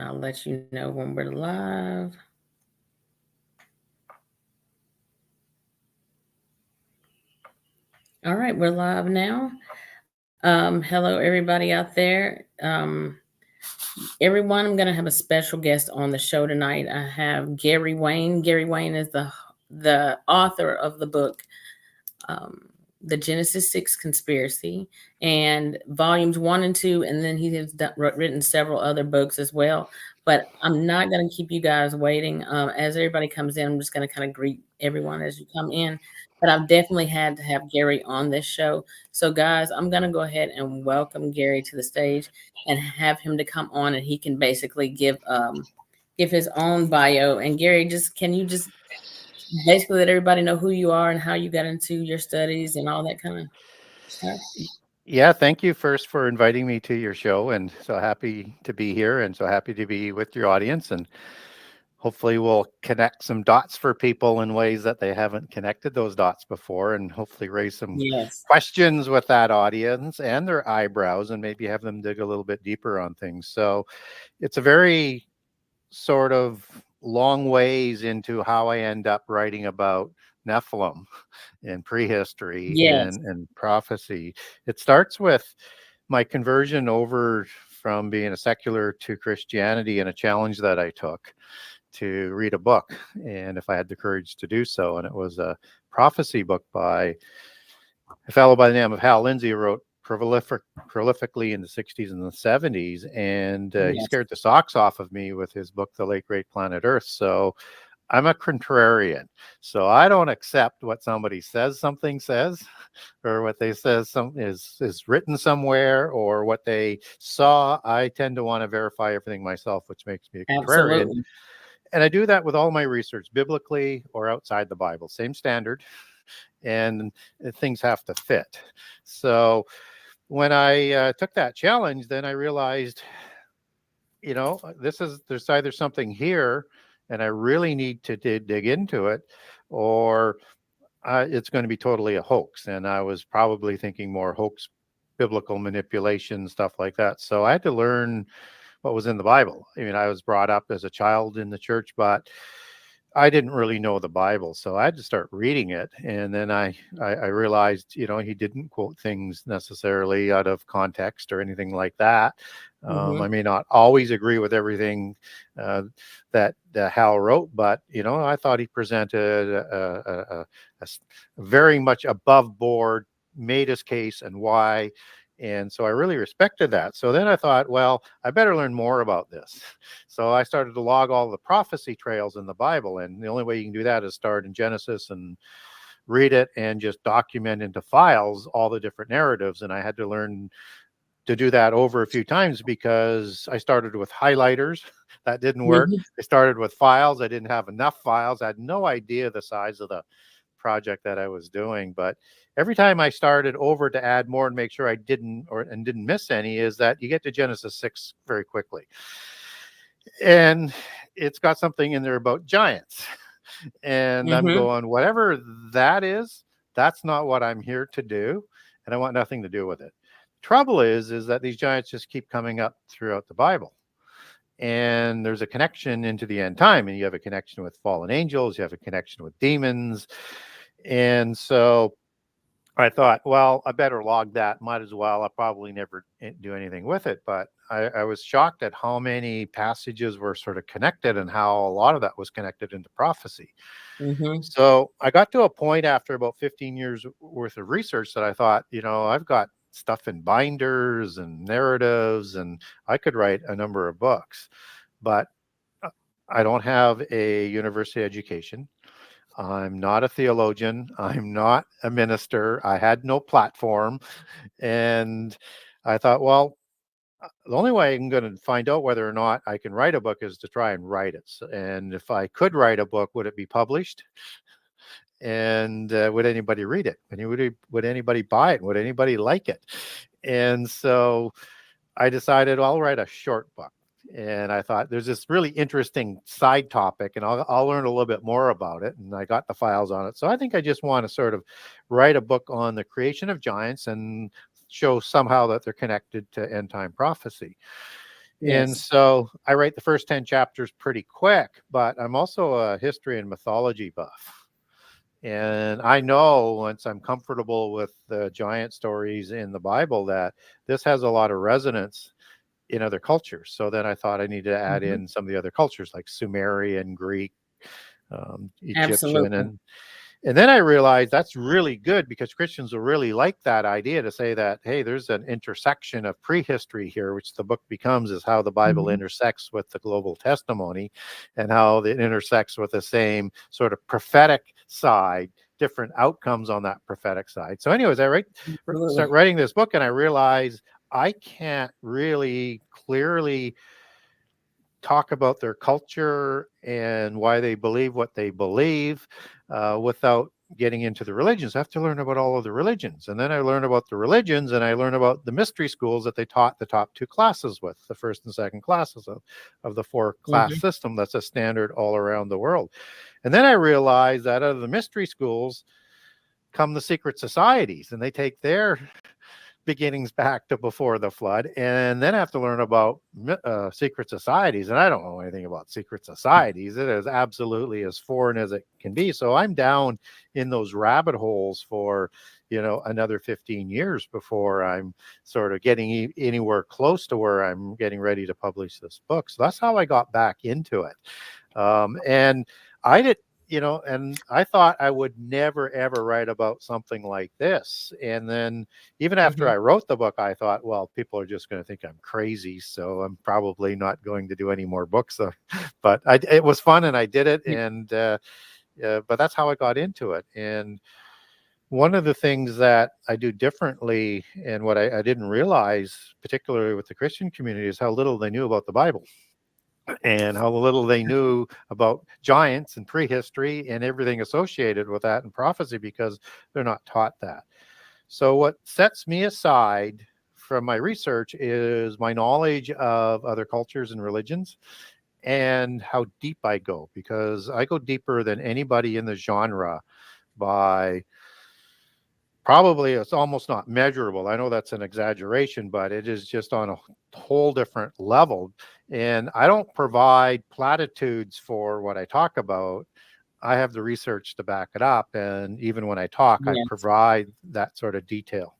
I'll let you know when we're live. All right, we're live now. Hello, everybody out there. Everyone, I'm going to have a special guest on the show tonight. I have Gary Wayne. Gary Wayne is the author of the book, um, The Genesis 6 Conspiracy, and volumes 1 and 2, and then he has written several other books as well. But I'm not going to keep you guys waiting. As everybody comes in, I'm just going to kind of greet everyone as you come in. But I've definitely had to have Gary on this show. So, guys, I'm going to go ahead and welcome Gary to the stage and have him to come on, and he can basically give his own bio. And Gary, just can you just basically let everybody know who you are and how you got into your studies and all that kind of stuff? Yeah, thank you first for inviting me to your show, and so happy to be here and so happy to be with your audience, and hopefully we'll connect some dots for people in ways that they haven't connected those dots before, and hopefully raise some Yes. questions with that audience and their eyebrows and maybe have them dig a little bit deeper on things. So it's a very sort of long ways into how I end up writing about Nephilim and prehistory Yes. and prophecy. It starts with my conversion over from being a secular to Christianity and a challenge that I took to read a book, and if I had the courage to do so. And it was a prophecy book by a fellow by the name of Hal Lindsey, who wrote prolifically in the 60s and the 70s, and he Yes. scared the socks off of me with his book The Late Great Planet Earth. So I'm a contrarian, so I don't accept what somebody something says, or what they says is written somewhere, or what they saw. I tend to want to verify everything myself, which makes me a contrarian. Absolutely. And I do that with all my research, biblically or outside the Bible, same standard, and things have to fit. So when I took that challenge, then I realized, there's either something here and I really need to dig into it, or it's going to be totally a hoax. And I was probably thinking more hoax, biblical manipulation, stuff like that. So I had to learn what was in the Bible. I mean, I was brought up as a child in the church, but I didn't really know the Bible, so I had to start reading it. And then I realized, he didn't quote things necessarily out of context or anything like that. Hmm. I may not always agree with everything that Hal wrote, but I thought he presented very much above board, made his case and why. And so I really respected that. So then I thought, well, I better learn more about this. So I started to log all the prophecy trails in the Bible. And the only way you can do that is start in Genesis and read it and just document into files all the different narratives. And I had to learn to do that over a few times, because I started with highlighters. That didn't work. Hmm. I started with files. I didn't have enough files. I had no idea the size of the project that I was doing. But every time I started over to add more and make sure I didn't miss any, is that you get to Genesis 6 very quickly. And it's got something in there about giants. And I'm Hmm. going, whatever that is, that's not what I'm here to do. And I want nothing to do with it. Trouble is that these giants just keep coming up throughout the Bible. And there's a connection into the end time, and you have a connection with fallen angels, you have a connection with demons. And so I thought, well, I better log that. Might as well. I'll probably never do anything with it. But I was shocked at how many passages were sort of connected and how a lot of that was connected into prophecy. Hmm. So I got to a point after about 15 years worth of research that I thought, I've got stuff in binders and narratives, and I could write a number of books. But I don't have a university education. I'm not a theologian. I'm not a minister. I had no platform. And I thought, well, the only way I'm going to find out whether or not I can write a book is to try and write it. And if I could write a book, would it be published? And would anybody read it? And would anybody buy it? Would anybody like it? And so I decided, well, I'll write a short book. And I thought there's this really interesting side topic, and I'll learn a little bit more about it. And I got the files on it. So I think I just want to sort of write a book on the creation of giants and show somehow that they're connected to end time prophecy. And Yes. so I write the first 10 chapters pretty quick, but I'm also a history and mythology buff. And I know once I'm comfortable with the giant stories in the Bible that this has a lot of resonance in other cultures. So then I thought I needed to add Hmm. in some of the other cultures like Sumerian, Greek, Egyptian, Absolutely. and then I realized that's really good because Christians will really like that idea to say that, hey, there's an intersection of prehistory here, which the book becomes is how the Bible Hmm. intersects with the global testimony and how it intersects with the same sort of prophetic side, different outcomes on that prophetic side. So, anyways, start Absolutely. writing this book and I realized I can't really clearly talk about their culture and why they believe what they believe without getting into the religions. I have to learn about all of the religions. And then I learn about the religions and I learn about the mystery schools that they taught the top two classes with, the first and second classes of the four class Hmm. system that's a standard all around the world. And then I realized that out of the mystery schools come the secret societies and they take their beginnings back to before the flood, and then I have to learn about secret societies. And I don't know anything about secret societies. It is absolutely as foreign as it can be. So I'm down in those rabbit holes for another 15 years before I'm sort of getting anywhere close to where I'm getting ready to publish this book. So that's how I got back into it. And I did, and I thought I would never ever write about something like this. And then even after Hmm. I wrote the book, I thought, well, people are just going to think I'm crazy, so I'm probably not going to do any more books. But it was fun, and I did it, and but that's how I got into it. And one of the things that I do differently, and what I didn't realize, particularly with the Christian community, is how little they knew about the Bible and how little they knew about giants and prehistory and everything associated with that and prophecy because they're not taught that. So, what sets me aside from my research is my knowledge of other cultures and religions and how deep I go, because I go deeper than anybody in the genre by probably, it's almost not measurable. I know that's an exaggeration, but it is just on a whole different level. And I don't provide platitudes for what I talk about. I have the research to back it up. And even when I talk, I Yes. provide that sort of detail.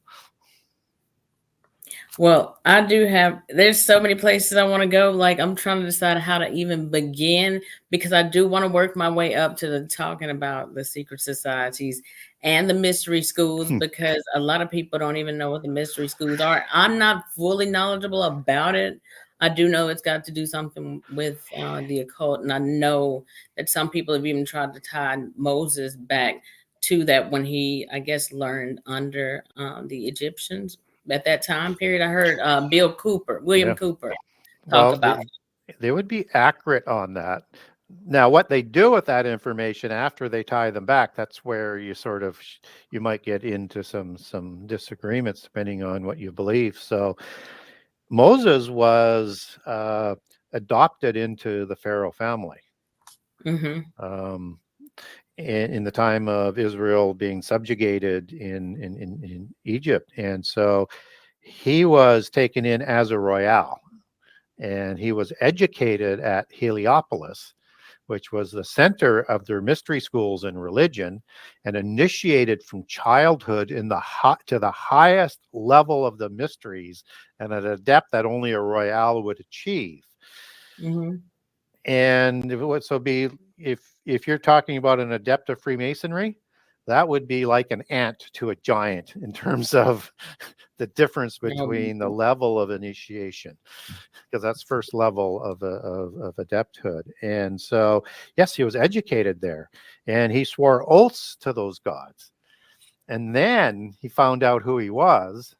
Well, I do have, there's so many places I want to go. Like, I'm trying to decide how to even begin because I do want to work my way up to the talking about the secret societies and the mystery schools because a lot of people don't even know what the mystery schools are. I'm not fully knowledgeable about it. I do know it's got to do something with the occult, and I know that some people have even tried to tie Moses back to that when he, I guess, learned under the Egyptians at that time period. I heard William Yeah. Cooper, talk Well, about. they would be accurate on that. Now, what they do with that information after they tie them back, that's where you sort of you might get into some disagreements depending on what you believe. So Moses was adopted into the Pharaoh family Hmm. um, in the time of Israel being subjugated in Egypt, and so he was taken in as a royale, and he was educated at Heliopolis, which was the center of their mystery schools and religion, and initiated from childhood in to the highest level of the mysteries and at a depth that only a royale would achieve. Hmm. And if it would so be if you're talking about an adept of Freemasonry, that would be like an ant to a giant in terms of the difference between the level of initiation, because that's first level of adepthood. And so, yes, he was educated there, and he swore oaths to those gods. And then he found out who he was,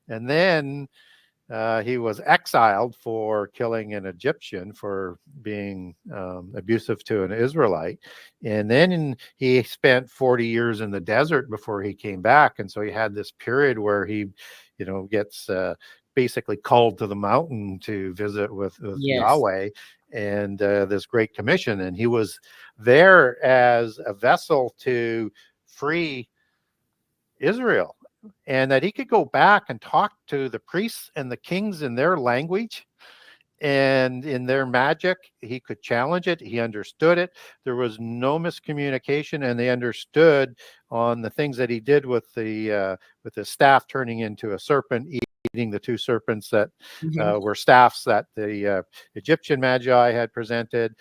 and then he was exiled for killing an Egyptian for being abusive to an Israelite. And then he spent 40 years in the desert before he came back. And so he had this period where he, gets basically called to the mountain to visit with Yes. Yahweh and this great commission. And he was there as a vessel to free Israel, and that he could go back and talk to the priests and the kings in their language And in their magic, he could challenge it. He understood it. There was no miscommunication, and they understood on the things that he did with the staff turning into a serpent, eating the two serpents that Mhm. were staffs that the Egyptian magi had presented.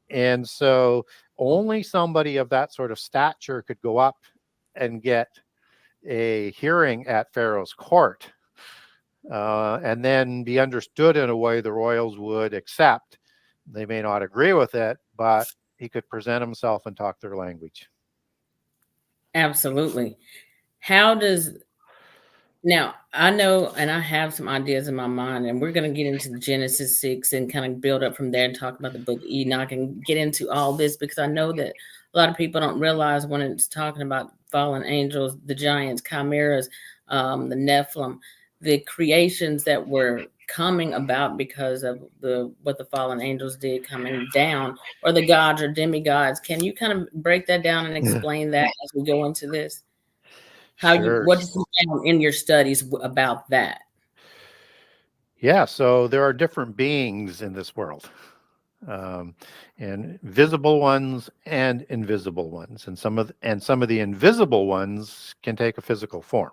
And so only somebody of that sort of stature could go up and get a hearing at Pharaoh's court, and then be understood in a way the royals would accept. They may not agree with it, but he could present himself and talk their language. Absolutely. How does Now, I know, and I have some ideas in my mind, and we're going to get into Genesis 6 and kind of build up from there and talk about the book of Enoch and get into all this because I know that a lot of people don't realize when it's talking about fallen angels, the giants, chimeras, the Nephilim, the creations that were coming about because of the what the fallen angels did coming down, or the gods or demigods. Can you kind of break that down and explain that as we go into this? Sure. What did you found in your studies about that? Yeah, so there are different beings in this world, um, and visible ones and invisible ones, and some of the invisible ones can take a physical form.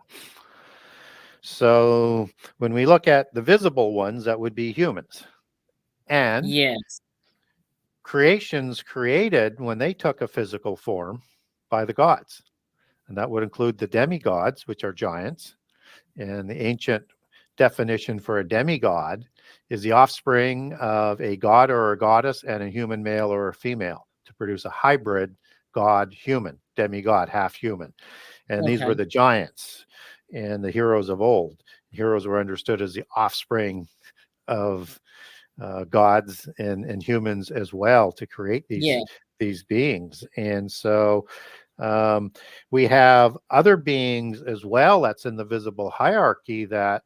So when we look at the visible ones, that would be humans, and Yes, creations created when they took a physical form by the gods. And that would include the demigods, which are giants. And the ancient definition for a demigod is the offspring of a god or a goddess and a human male or a female to produce a hybrid god human, demigod, half human. And these were okay, the giants and the heroes of old. Heroes were understood as the offspring of gods and humans as well to create yeah, these beings. And so um, we have other beings as well that's in the visible hierarchy that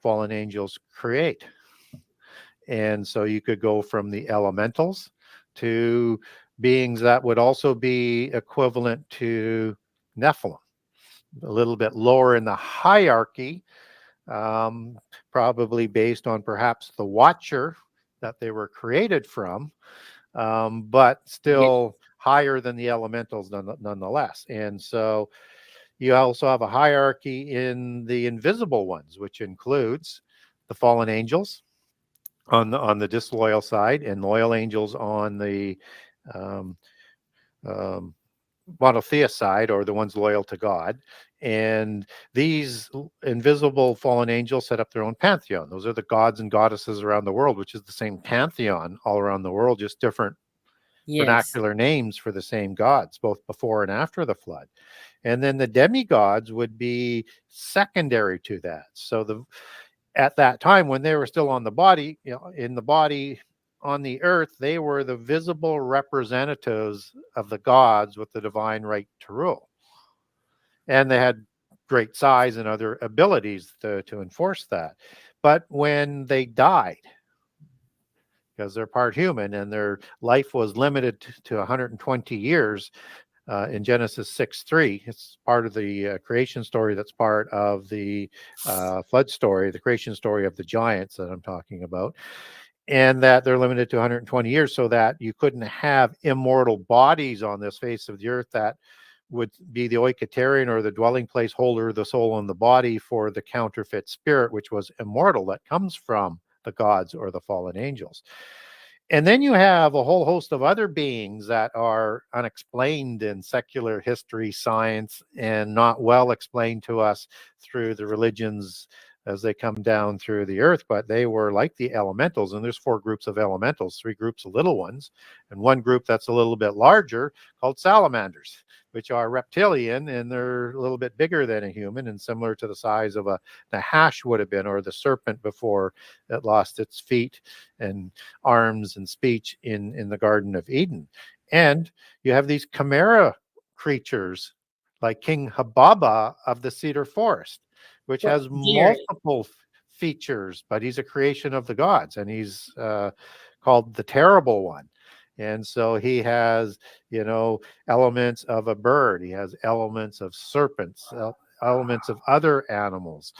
fallen angels create. And so you could go from the elementals to beings that would also be equivalent to Nephilim, a little bit lower in the hierarchy, um, probably based on perhaps the watcher that they were created from, but yeah, still higher than the elementals nonetheless. And so you also have a hierarchy in the invisible ones, which includes the fallen angels on the disloyal side, and loyal angels on the um, um, monotheist side, or the ones loyal to God. And these invisible fallen angels set up their own pantheon. Those are the gods and goddesses around the world, which is the same pantheon all around the world, just different yes, vernacular names for the same gods, both before and after the flood. And then the demigods would be secondary to that. So the at that time when they were still on the body, in the body on the earth, they were the visible representatives of the gods with the divine right to rule. And they had great size and other abilities to enforce that. But when they died, because they're part human and their life was limited to 120 years, in Genesis 6:3. It's part of the creation story that's part of the flood story, the creation story of the giants that I'm talking about. And that they're limited to 120 years so that you couldn't have immortal bodies on this face of the earth that would be the oikaterian, or the dwelling place holder, the soul and the body for the counterfeit spirit, which was immortal, that comes from the gods or the fallen angels. And then you have a whole host of other beings that are unexplained in secular history, science, and not well explained to us through the religions as they come down through the earth. But they were like the elementals, and there's four groups of elementals, three groups of little ones, and one group that's a little bit larger called salamanders, which are reptilian, and they're a little bit bigger than a human and similar to the size of the hash would have been, or the serpent before it lost its feet and arms and speech in the Garden of Eden. And you have these chimera creatures like King Hababa of the cedar forest, which well, has Gary, multiple features, but he's a creation of the gods, and he's called the terrible one. And so he has, elements of a bird. He has elements of serpents, elements of other animals.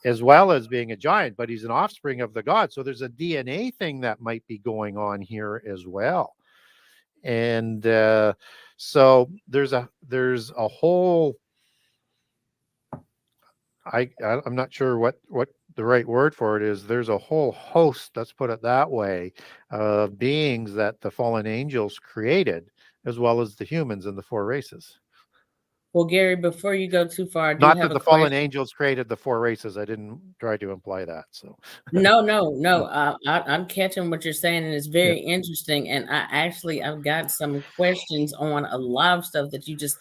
as well as being a giant, but he's an offspring of the god. So there's a DNA thing that might be going on here as well. And so there's a whole, I'm not sure what the right word for it is. There's a whole host, let's put it that way, of beings that the fallen angels created, as well as the humans in the four races. Well, Gary, before you go too far, I do Not have that a the fallen question. angels created the four races. I didn't try to imply that. So No, no, no. I'm catching what you're saying, and it's yeah, very interesting. And I've got some questions on a lot of stuff that you just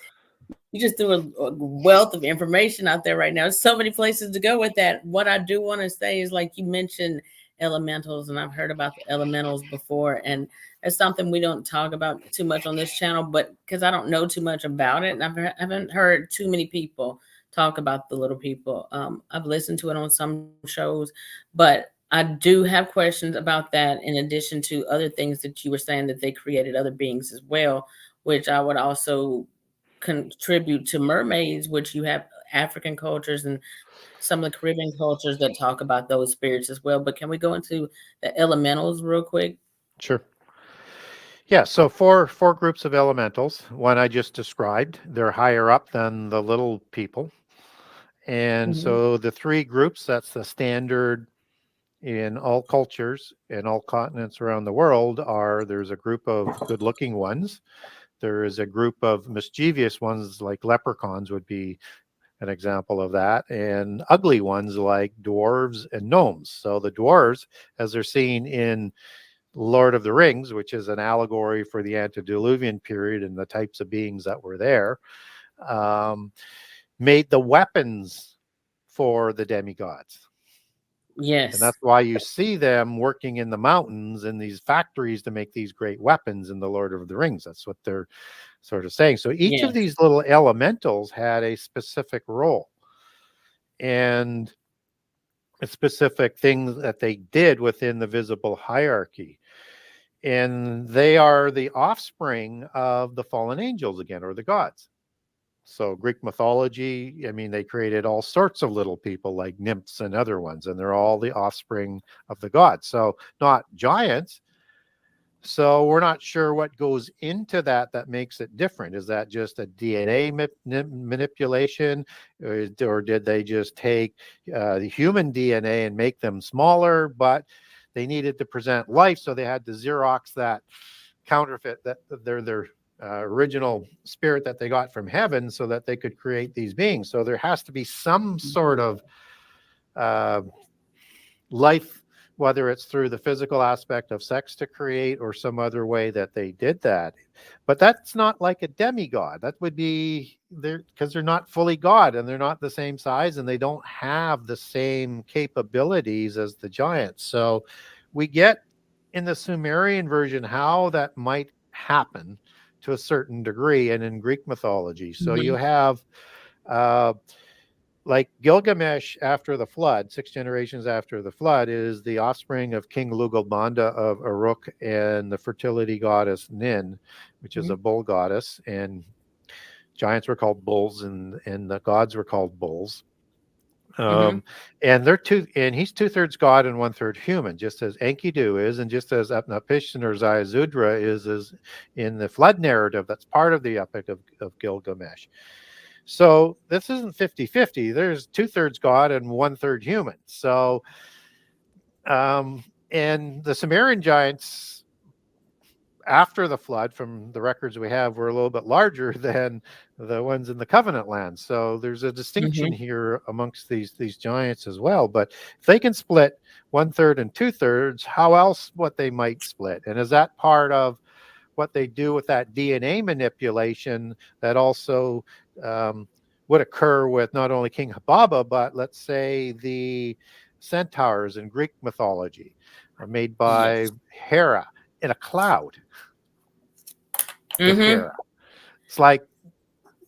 threw a wealth of information out there right now. So many places to go with that. What I do want to say is, like you mentioned, elementals, and I've heard about the elementals before, and it's something we don't talk about too much on this channel, but because I don't know too much about it, and I haven't heard too many people talk about the little people. I've listened to it on some shows, but I do have questions about that. In addition to other things that you were saying that they created other beings as well, which I would also contribute to mermaids, which you have African cultures and some of the Caribbean cultures that talk about those spirits as well. But can we go into the elementals real quick? sure. Yeah, so four groups of elementals. One I just described. They're higher up than the little people. And Mhm, so the three groups, that's the standard in all cultures and all continents around the world, are there's a group of good-looking ones. There is a group of mischievous ones, like leprechauns would be an example of that, and ugly ones like dwarves and gnomes. So the dwarves, as they're seen in Lord of the Rings, which is an allegory for the antediluvian period and the types of beings that were there, um, made the weapons for the demigods. And yes, that's why you see them working in the mountains in these factories to make these great weapons in the Lord of the Rings. That's what they're sort of saying. So each of yes. these little elementals had a specific role and a specific thing that they did within the visible hierarchy. And they are the offspring of the fallen angels again, or the gods. So Greek mythology, I mean, they created all sorts of little people like nymphs and other ones, and they're all the offspring of the gods. So not giants. So we're not sure what goes into that makes it different. Is that just a DNA manipulation, or did they just take the human DNA and make them smaller? But they needed to present life, so they had to Xerox that counterfeit, that their original spirit that they got from heaven, so that they could create these beings. So there has to be some sort Mhm, of uh, life, whether it's through the physical aspect of sex to create or some other way that they did that. But that's not like a demigod. That would be there because they're not fully God and they're not the same size and they don't have the same capabilities as the giants. So we get in the Sumerian version how that might happen to a certain degree and in Greek mythology. So you mhm, have uh, like Gilgamesh after the flood, 6 generations after the flood, is the offspring of King Lugalbanda of Uruk and the fertility goddess Nin, which is mhm, a bull goddess. And giants were called bulls, and the gods were called bulls. mhm, Um, and he's two-thirds god and one-third human, just as Enkidu is, and just as Utnapishtim or Ziusudra is in the flood narrative that's part of the epic of Gilgamesh. So this isn't 50-50. There's two-thirds God and one-third human. So, and the Sumerian giants after the flood, from the records we have, were a little bit larger than the ones in the covenant land. So there's a distinction mhm, here amongst these giants as well. But if they can split one-third and two-thirds, how else what they might split? And is that part of what they do with that DNA manipulation that also would occur with not only King Hababa, but let's say the centaurs in Greek mythology are made by yes. Hera in a cloud with Mhm, Hera. It's like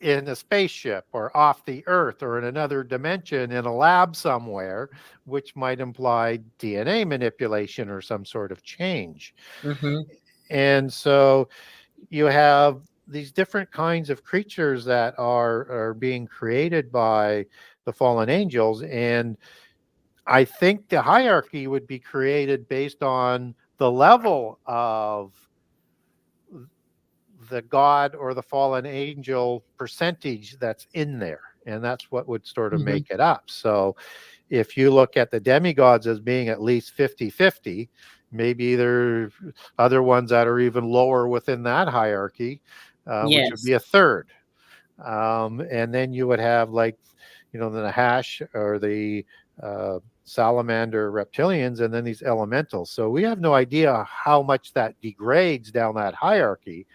in a spaceship or off the earth or in another dimension in a lab somewhere, which might imply DNA manipulation or some sort of change. mhm, And so you have these different kinds of creatures that are being created by the fallen angels, and I think the hierarchy would be created based on the level of the god or the fallen angel percentage that's in there. And that's what would sort of Mm-hmm. make it up. So if you look at the demigods as being at least 50-50, maybe there are other ones that are even lower within that hierarchy, which would Yes. be a third. And then you would have like, the hash or the salamander reptilians, and then these elementals. So we have no idea how much that degrades down that hierarchy,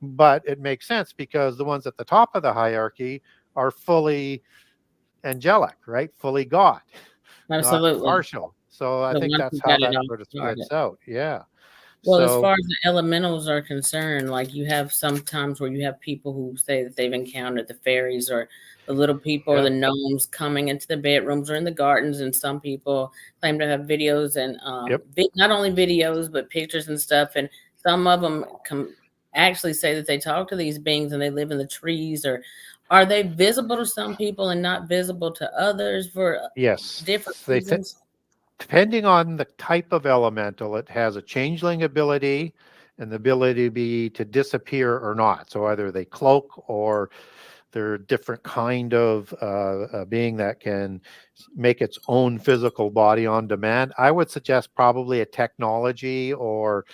but it makes sense because the ones at the top of the hierarchy are fully angelic, right? Fully God, not Absolutely. partial. So I The think ones that's who how got it that all sort of started. splits out. Yeah. Well, as So, far as the elementals are concerned, like you have sometimes where you have people who say that they've encountered the fairies or the little people or yeah. the gnomes coming into the bedrooms or in the gardens, and some people claim to have videos and Yep. not only videos but pictures and stuff. And some of them actually say that they talk to these beings and they live in the trees. Or are they visible to some people and not visible to others for different Yes. reasons? Depending on the type of elemental, it has a changeling ability and the ability to disappear or not. So either they cloak or they're a different kind of being that can make its own physical body on demand. I would suggest probably a technology or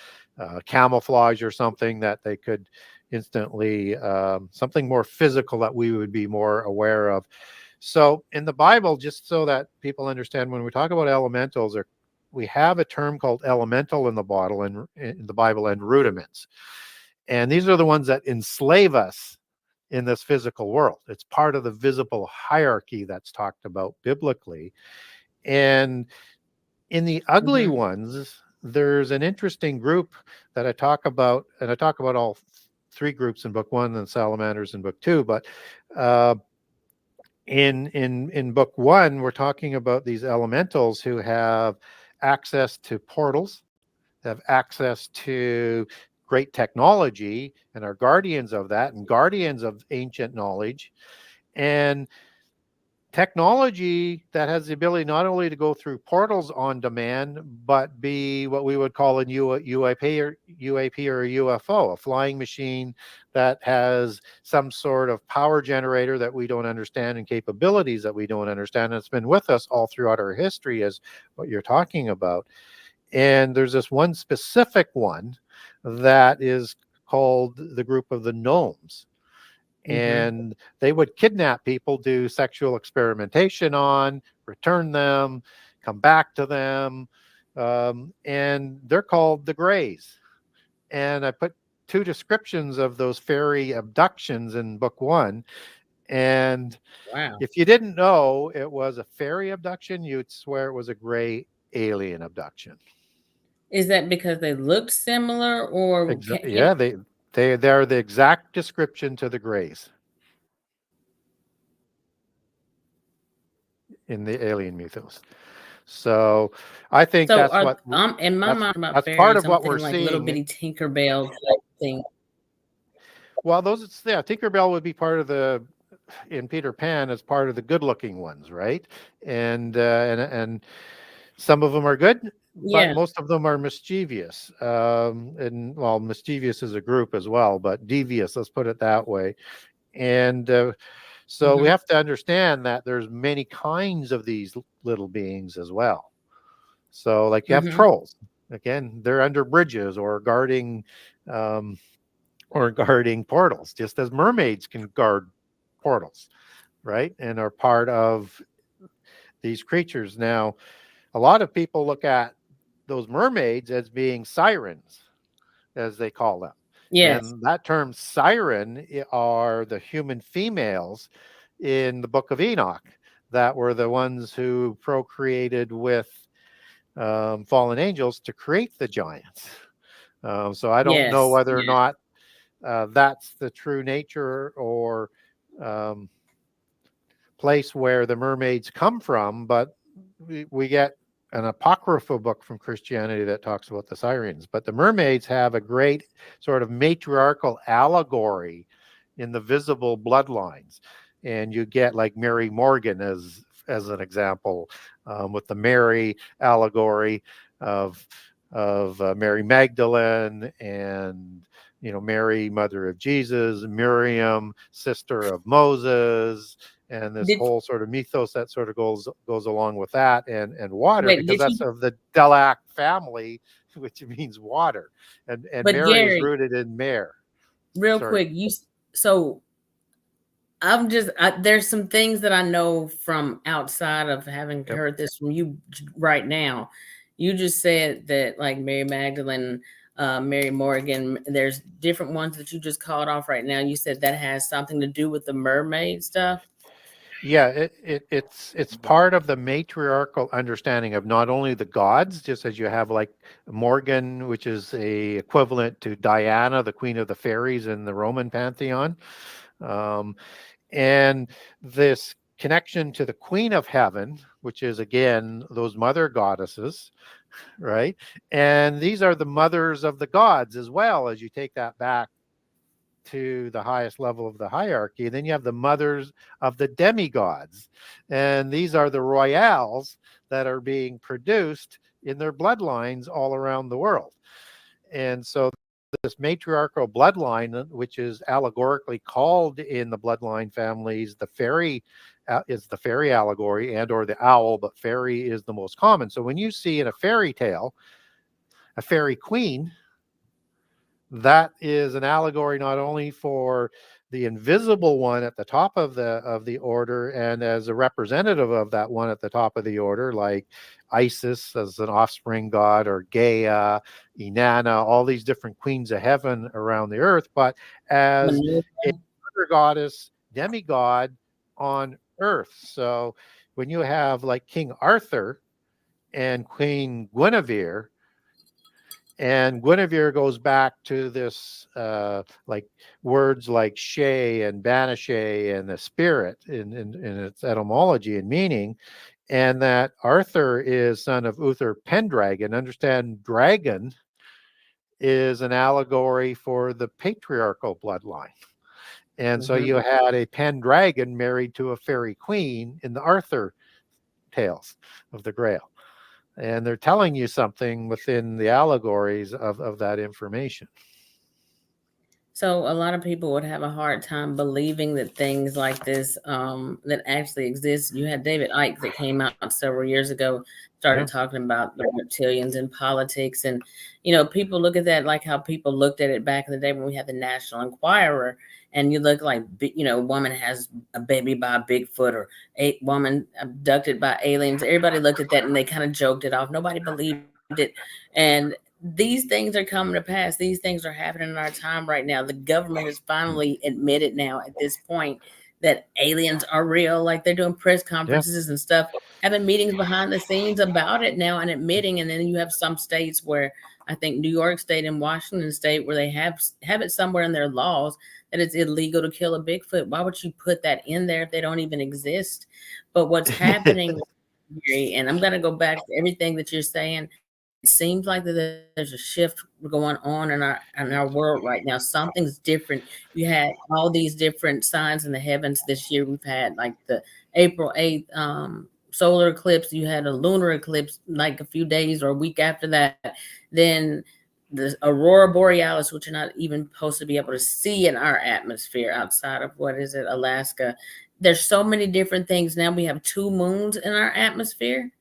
camouflage or something that they could instantly, something more physical that we would be more aware of. So in the Bible, just so that people understand, when we talk about elementals, we have a term called elemental in the Bible and rudiments. And these are the ones that enslave us in this physical world. It's part of the visible hierarchy that's talked about biblically. And in the ugly Hmm. ones, there's an interesting group that I talk about, and I talk about all three groups in book one and salamanders in book two. But uh, in book one, we're talking about these elementals who have access to portals, have access to great technology, and are guardians of that and guardians of ancient knowledge. And technology that has the ability not only to go through portals on demand, but be what we would call a UAP or a UFO, a flying machine that has some sort of power generator that we don't understand and capabilities that we don't understand. And it's been with us all throughout our history, as what you're talking about. And there's this one specific one that is called the group of the gnomes, Hmm. and they would kidnap people, do sexual experimentation on, return them, come back to them, and they're called the Greys. And I put two descriptions of those fairy abductions in book one. And Wow. if you didn't know it was a fairy abduction, you'd swear it was a gray alien abduction. Is that because they look similar, or can Yeah, they're the exact description to the Greys in the alien mythos. So I think so that's are what in my that's mind about that's part fairies, of I'm what we're thinking like little seeing. bitty Tinkerbell type thing. Well, Tinkerbell would be part of the in Peter Pan as part of the good-looking ones, right? And some of them are good, but Yeah. most of them are mischievous. And well, mischievous is a group as well, but devious, let's put it that way. And so we Hmm. have to understand that there's many kinds of these little beings as well. So, like you have Hmm. trolls. Again, they're under bridges um, or guarding portals, just as mermaids can guard portals, right? And are part of these creatures. Now, a lot of people look at those mermaids as being sirens, as they call them. Yes. And that term siren are the human females in the book of Enoch that were the ones who procreated with fallen angels to create the giants. So I don't know Yes. whether or Yes. not that's the true nature or um, place where the mermaids come from, but we get an apocryphal book from Christianity that talks about the sirens. But the mermaids have a great sort of matriarchal allegory in the visible bloodlines. And you get like Mary Morgan as an example, with the Mary allegory of Mary Magdalene, and Mary, mother of Jesus, Miriam, sister of Moses, and this Did whole sort of mythos that sort of goes along with that, and water, wait, because did that's you of the Delac family, which means water, and but Mary is Gary, rooted in mare. real Sorry. quick, so there's some things that I know from outside of having Yep. heard this from you right now. You just said that like Mary Magdalene, Mary Morgan, there's different ones that you just called off right now. You said that has something to do with the mermaid stuff. Yeah, it's part of the matriarchal understanding of not only the gods, just as you have like Morgan, which is a equivalent to Diana, the queen of the fairies in the Roman pantheon, um, and this connection to the queen of heaven, which is again those mother goddesses, right? And these are the mothers of the gods as well, as you take that back to the highest level of the hierarchy. Then you have the mothers of the demigods. And these are the royales that are being produced in their bloodlines all around the world. And so this matriarchal bloodline, which is allegorically called in the bloodline families the fairy, is the fairy allegory, and or the owl, but fairy is the most common. So when you see in a fairy tale a fairy queen, that is an allegory not only for the invisible one at the top of the order, and as a representative of that one at the top of the order, like Isis as an offspring god, or Gaia, Inanna, all these different queens of heaven around the earth, but as a Minerva. mother goddess, demigod on earth. So when you have like King Arthur and Queen Guinevere, and Guinevere goes back to this, like words like Shay and Banashee and the spirit in its etymology and meaning, and that Arthur is son of Uther Pendragon. Understand, dragon is an allegory for the patriarchal bloodline. And so Mhm. you had a Pendragon married to a fairy queen in the Arthur tales of the Grail. And they're telling you something within the allegories of that information. So a lot of people would have a hard time believing that things like this that actually exist. You had David Icke that came out several years ago, started Yeah. talking about the reptilians in politics, and people look at that like how people looked at it back in the day when we had the National Enquirer, and you look like woman has a baby by a Bigfoot, or a woman abducted by aliens. Everybody looked at that and they kind of joked it off. Nobody believed it, and these things are coming to pass. These things are happening in our time right now. The government has finally admitted now at this point that aliens are real. Like they're doing press Yeah. conferences and stuff, having meetings behind the scenes about it now and admitting. And then you have some states where I think New York State and Washington State where they have it somewhere in their laws that it's illegal to kill a Bigfoot. Why would you put that in there if they don't even exist? But what's happening, and I'm going to go back to everything that you're saying, it seems like that there's a shift going on in our world right now. Something's different. You had all these different signs in the heavens this year. We've had like the April 8th solar eclipse. You had a lunar eclipse like a few days or a week after that. Then the aurora borealis, which you're not even supposed to be able to see in our atmosphere outside of what is it, Alaska. There's so many different things now. We have two moons in our atmosphere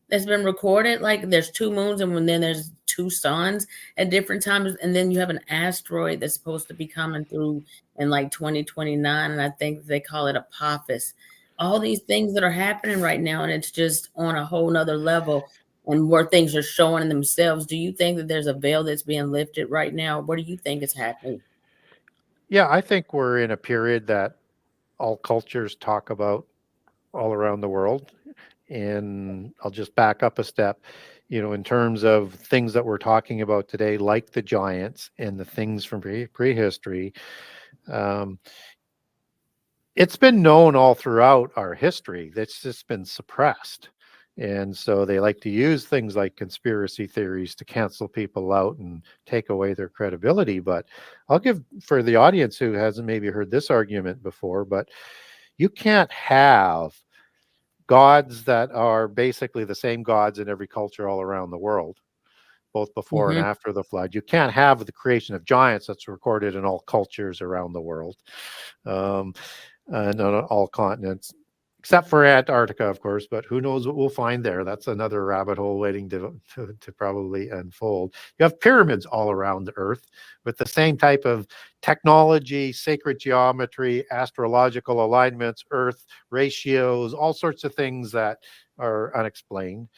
that's been recorded. Like there's two moons, and then there's two suns at different times, and then you have an asteroid that's supposed to be coming through in like 2029, and I think they call it Apophis. All these things that are happening right now, and it's just on a whole nother level, and where things are showing themselves. Do you think that there's a veil that's being lifted right now? What do you think is happening? Yeah, I think we're in a period that all cultures talk about all around the world. And I'll just back up a step, in terms of things that we're talking about today, like the giants and the things from prehistory. Um, it's been known all throughout our history that's just been suppressed. And so they like to use things like conspiracy theories to cancel people out and take away their credibility. But I'll give, for the audience who hasn't maybe heard this argument before, but you can't have gods that are basically the same gods in every culture all around the world, both before and Mm-hmm. after the flood. You can't have the creation of giants that's recorded in all cultures around the world, um, and on all continents, except for Antarctica, of course. But who knows what we'll find there? That's another rabbit hole waiting to probably unfold. You have pyramids all around the Earth with the same type of technology, sacred geometry, astrological alignments, Earth ratios, all sorts of things that are unexplained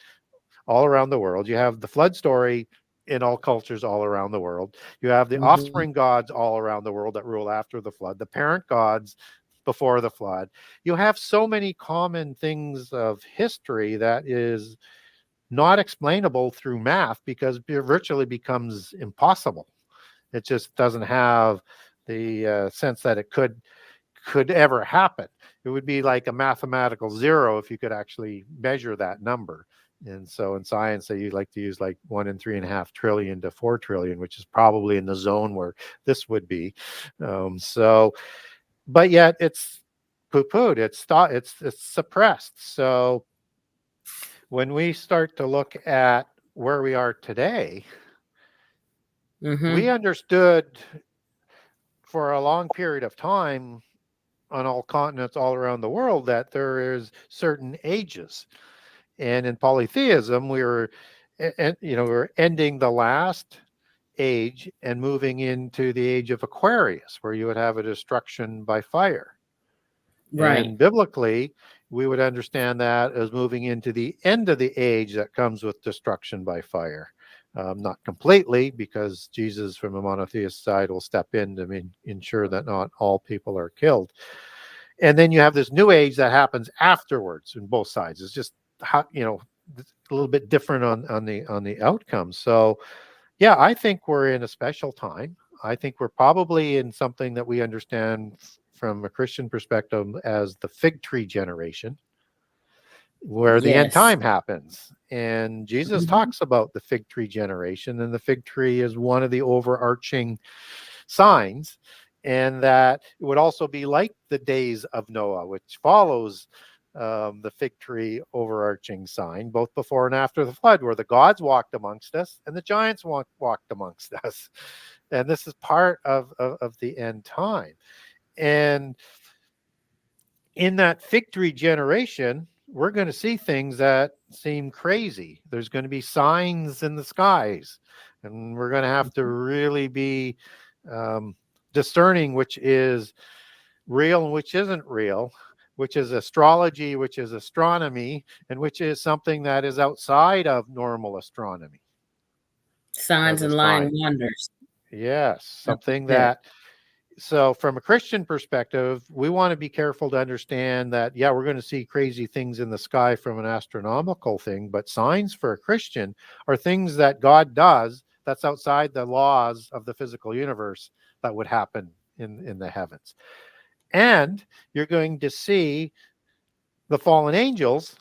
all around the world. You have the flood story in all cultures all around the world. You have the Mm-hmm. offspring gods all around the world that rule after the flood, the parent gods before the flood. You have so many common things of history that is not explainable through math because it virtually becomes impossible. It just doesn't have the sense that it could ever happen. It would be like a mathematical zero if you could actually measure that number. And so in science, they like to use like 1 in 3.5 trillion to 4 trillion, which is probably in the zone where this would be. But yet it's poo-pooed. It's suppressed. So when we start to look at where we are today, we Mm-hmm. understood for a long period of time on all continents all around the world that there is certain ages. And in polytheism, we're ending the last age and moving into the age of Aquarius, where you would have a destruction by fire. Right. And biblically, we would understand that as moving into the end of the age that comes with destruction by fire. Not completely, because Jesus, from a monotheist side, will step in to ensure that not all people are killed. And then you have this new age that happens afterwards in both sides. It's just how, a little bit different on the outcomes. So yeah, I think we're in a special time. I think we're probably in something that we understand from a Christian perspective as the fig tree generation, where the end Yes. time happens. And Jesus Mm-hmm. talks about the fig tree generation, and the fig tree is one of the overarching signs, and that it would also be like the days of Noah, which follows the fig tree overarching sign, both before and after the flood, where the gods walked amongst us and the giants walked amongst us. And this is part of the end time. And in that fig tree generation, we're going to see things that seem crazy. There's going to be signs in the skies, and we're going to have to really be um, discerning which is real and which isn't real, which is astrology, which is astronomy, and which is something that is outside of normal astronomy as Signs a and lying sign. wonders. Yes, Like you something said. that so from a Christian perspective, we want to be careful to understand that, yeah, we're going to see crazy things in the sky from an astronomical thing, but signs for a Christian are things that God does that's outside the laws of the physical universe that would happen in the heavens. And you're going to see the fallen angels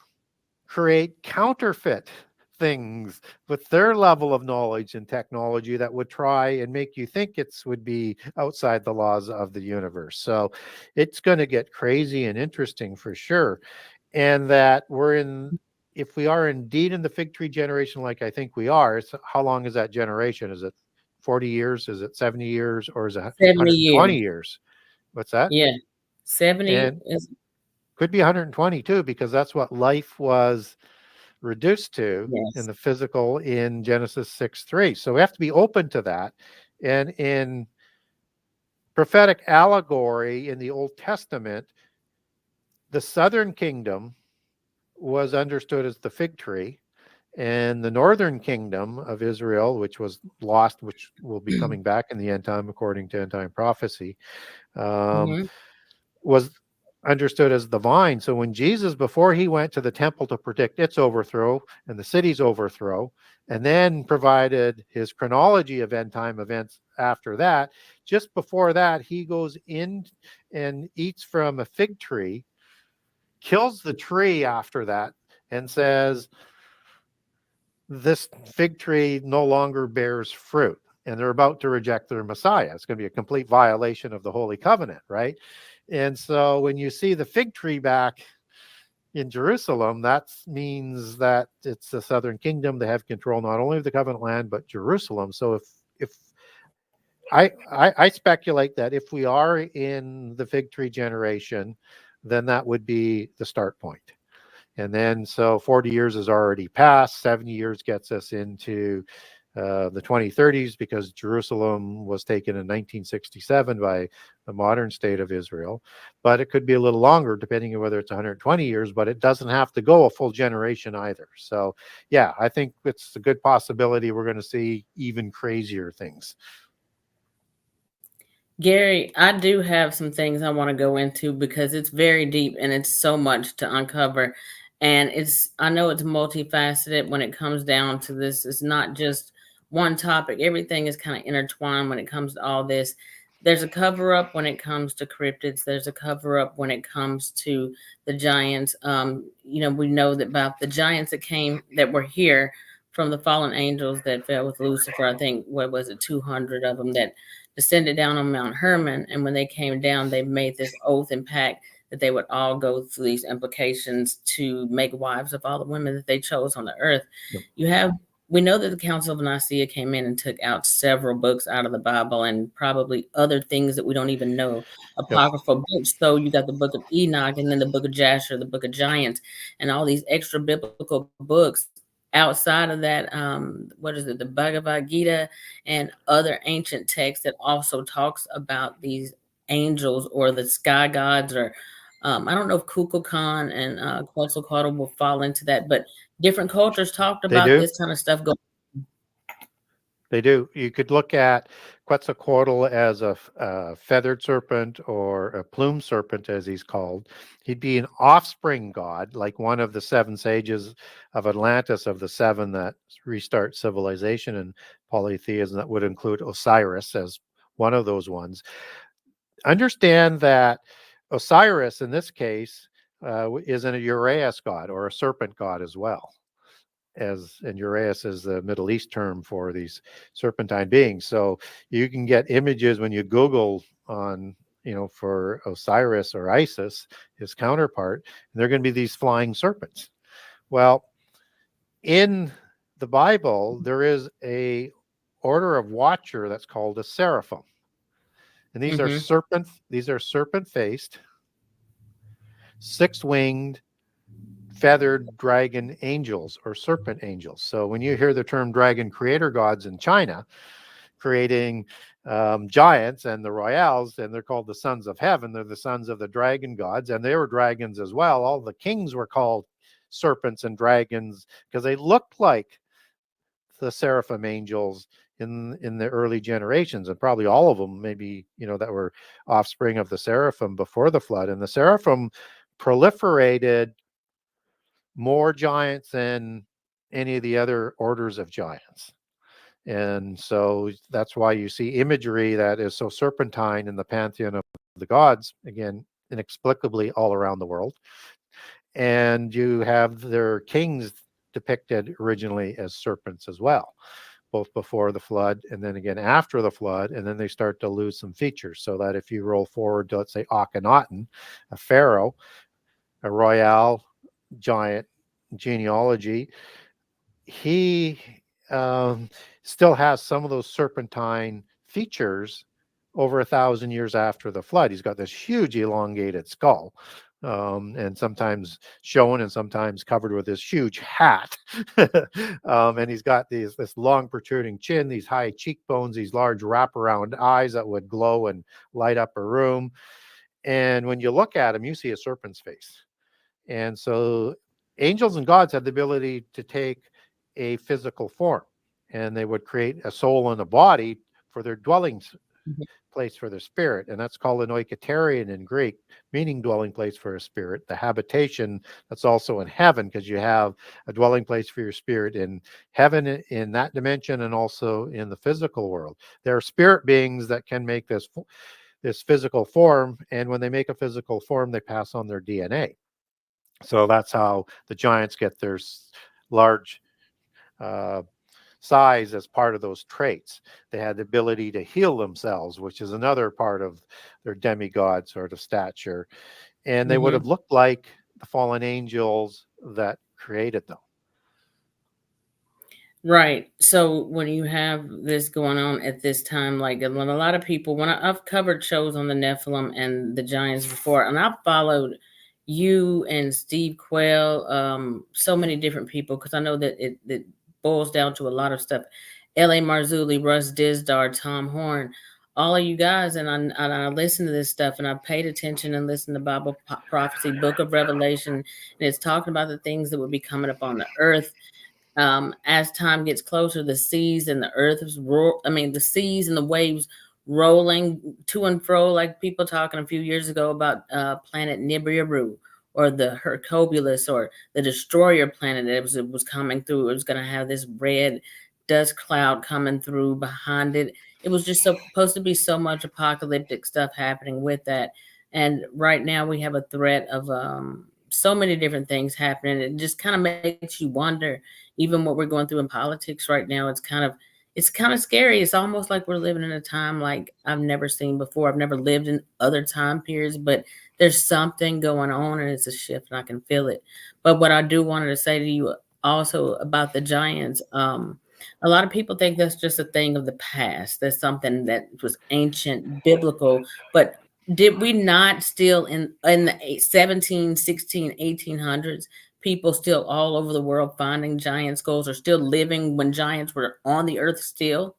create counterfeit things with their level of knowledge and technology that would try and make you think it would be outside the laws of the universe. So it's going to get crazy and interesting for sure. And that if we are indeed in the fig tree generation, like I think we are, how long is that generation? Is it 40 years? Is it 70 years? Or is it 70 120 years. years? What's that? Yeah. 70 And is, could be 122 because that's what life was reduced to in yes. the physical in Genesis 6:3. So we have to be open to that. And in prophetic allegory in the Old Testament, the southern kingdom was understood as the fig tree, and the northern kingdom of Israel, which was lost, which will be coming back in the end time according to end time prophecy, um, Mm-hmm. was understood as the vine. So when Jesus, before he went to the temple to predict its overthrow and the city's overthrow, and then provided his chronology of end time events after that, just before that, he goes in and eats from a fig tree, kills the tree after that, and says, this fig tree no longer bears fruit. And they're about to reject their Messiah. It's going to be a complete violation of the Holy Covenant, right? And so when you see the fig tree back in Jerusalem, that means that it's the southern kingdom. They have control not only of the covenant land but Jerusalem. So if I speculate that if we are in the fig tree generation, then that would be the start point. And then so 40 years has already passed. 70 years gets us into the 2030s, because Jerusalem was taken in 1967 by the modern state of Israel. But it could be a little longer, depending on whether it's 120 years, but it doesn't have to go a full generation either. So, yeah, I think it's a good possibility we're going to see even crazier things. Gary, I do have some things I want to go into because it's very deep and it's so much to uncover. And I know it's multifaceted when it comes down to this. It's not just one topic, everything is kind of intertwined when it comes to all this. There's a cover up when it comes to cryptids, there's a cover up when it comes to the giants. We know that about the giants that were here from the fallen angels that fell with Lucifer. I think, what was it, 200 of them that descended down on Mount Hermon. And when they came down, they made this oath and pact that they would all go through these implications to make wives of all the women that they chose on the earth. Yep. We know that the Council of Nicaea came in and took out several books out of the Bible and probably other things that we don't even know, apocryphal books. So you got the book of Enoch and then the book of Jasher, the book of Giants, and all these extra biblical books outside of that. What is it, the Bhagavad Gita and other ancient texts that also talks about these angels or the sky gods, or I don't know if Kukulkan and Quetzalcoatl will fall into that, but different cultures talked They about do. this kind of stuff going. They do. You could look at Quetzalcoatl as a feathered serpent, or a plume serpent, as he's called. He'd be an offspring god, like one of the seven sages of Atlantis, of the seven that restart civilization and polytheism. That would include Osiris as one of those ones. Understand that Osiris, in this case, is a Uraeus god, or a serpent god as well. And Uraeus is the Middle East term for these serpentine beings. So you can get images when you Google on, for Osiris or Isis, his counterpart, and they're going to be these flying serpents. Well, in the Bible, there is a order of watcher that's called a seraphim. And these are serpent-faced, six-winged, feathered dragon angels, or serpent angels. So when you hear the term dragon creator gods in China creating giants and the royals, and they're called the sons of heaven, they're the sons of the dragon gods, and they were dragons as well. All the kings were called serpents and dragons because they looked like the seraphim angels in the early generations, and probably all of them maybe that were offspring of the seraphim before the flood. And the seraphim proliferated more giants than any of the other orders of giants. And so that's why you see imagery that is so serpentine in the pantheon of the gods, again, inexplicably all around the world. And you have their kings depicted originally as serpents as well, both before the flood and then again after the flood. And then they start to lose some features, so that if you roll forward to, let's say, Akhenaten, a pharaoh, a royal giant genealogy, he still has some of those serpentine features over 1,000 years after the flood. He's got this huge elongated skull, and sometimes shown and sometimes covered with this huge hat. And he's got this long protruding chin, these high cheekbones, these large wraparound eyes that would glow and light up a room. And when you look at him, you see a serpent's face. And so angels and gods had the ability to take a physical form, and they would create a soul and a body for their dwelling place for their spirit. And that's called an oiketerion in Greek, meaning dwelling place for a spirit, the habitation that's also in heaven, because you have a dwelling place for your spirit in heaven, in that dimension, and also in the physical world. There are spirit beings that can make this physical form, and when they make a physical form, they pass on their DNA. So that's how the giants get their large size as part of those traits. They had the ability to heal themselves, which is another part of their demigod sort of stature. And they would have looked like the fallen angels that created them. Right. So when you have this going on at this time, like when a lot of people, I've covered shows on the Nephilim and the giants before, and I've followed you and Steve Quayle, so many different people, because I know that it boils down to a lot of stuff. L.A. Marzulli, Russ Dizdar, Tom Horn, all of you guys, and I listen to this stuff, and I've paid attention and listened to Bible prophecy, Book of Revelation, and it's talking about the things that would be coming up on the earth as time gets closer. The seas and the earth is the seas and the waves rolling to and fro, like people talking a few years ago about planet Nibiru or the Hercobulus or the destroyer planet. It was coming through. It was going to have this red dust cloud coming through behind it. It was just supposed to be so much apocalyptic stuff happening with that. And right now we have a threat of so many different things happening. It just kind of makes you wonder, even what we're going through in politics right now. It's kind of scary. It's almost like we're living in a time like I've never seen before. I've never lived in other time periods, but there's something going on and it's a shift and I can feel it. But what I do wanted to say to you also about the giants, a lot of people think that's just a thing of the past. That's something that was ancient, biblical, but did we not still in the 17, 16, 1800s, people still all over the world finding giant skulls or still living when giants were on the earth still?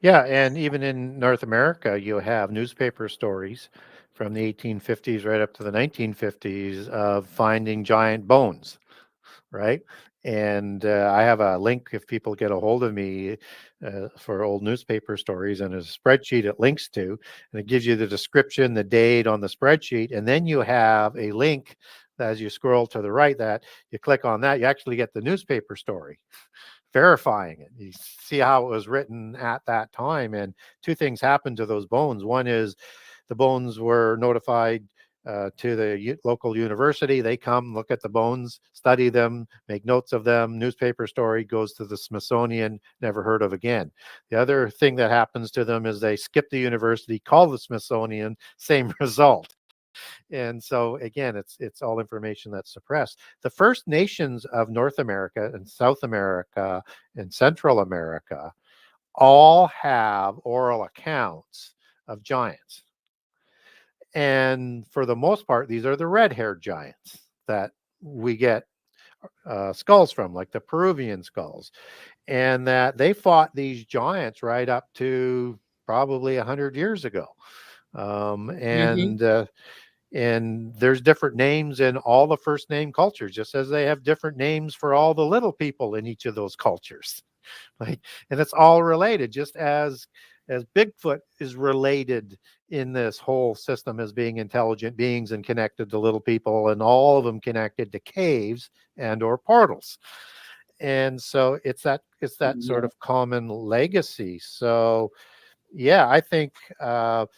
Yeah, and even in North America, you have newspaper stories from the 1850s right up to the 1950s of finding giant bones, right? And I have a link if people get a hold of me for old newspaper stories, and a spreadsheet it links to, and it gives you the description, the date on the spreadsheet, and then you have a link as you scroll to the right that you click on that, you actually get the newspaper story verifying it. You see how it was written at that time. And two things happened to those bones. One is the bones were notified to the local university. They come, look at the bones, study them, make notes of them. Newspaper story goes to the Smithsonian, never heard of again. The other thing that happens to them is they skip the university, call the Smithsonian, same result. And so again, it's all information that's suppressed. The First Nations of North America and South America and Central America all have oral accounts of giants. And for the most part, these are the red-haired giants that we get skulls from, like the Peruvian skulls, and that they fought these giants right up to probably 100 years ago. Um, Hmm. and uh, and there's different names in all the first name cultures, just as they have different names for all the little people in each of those cultures. Like, and it's all related, just as Bigfoot is related in this whole system as being intelligent beings and connected to little people, and all of them connected to caves and or portals. And so it's that sort Yeah. of common legacy. So yeah, I think and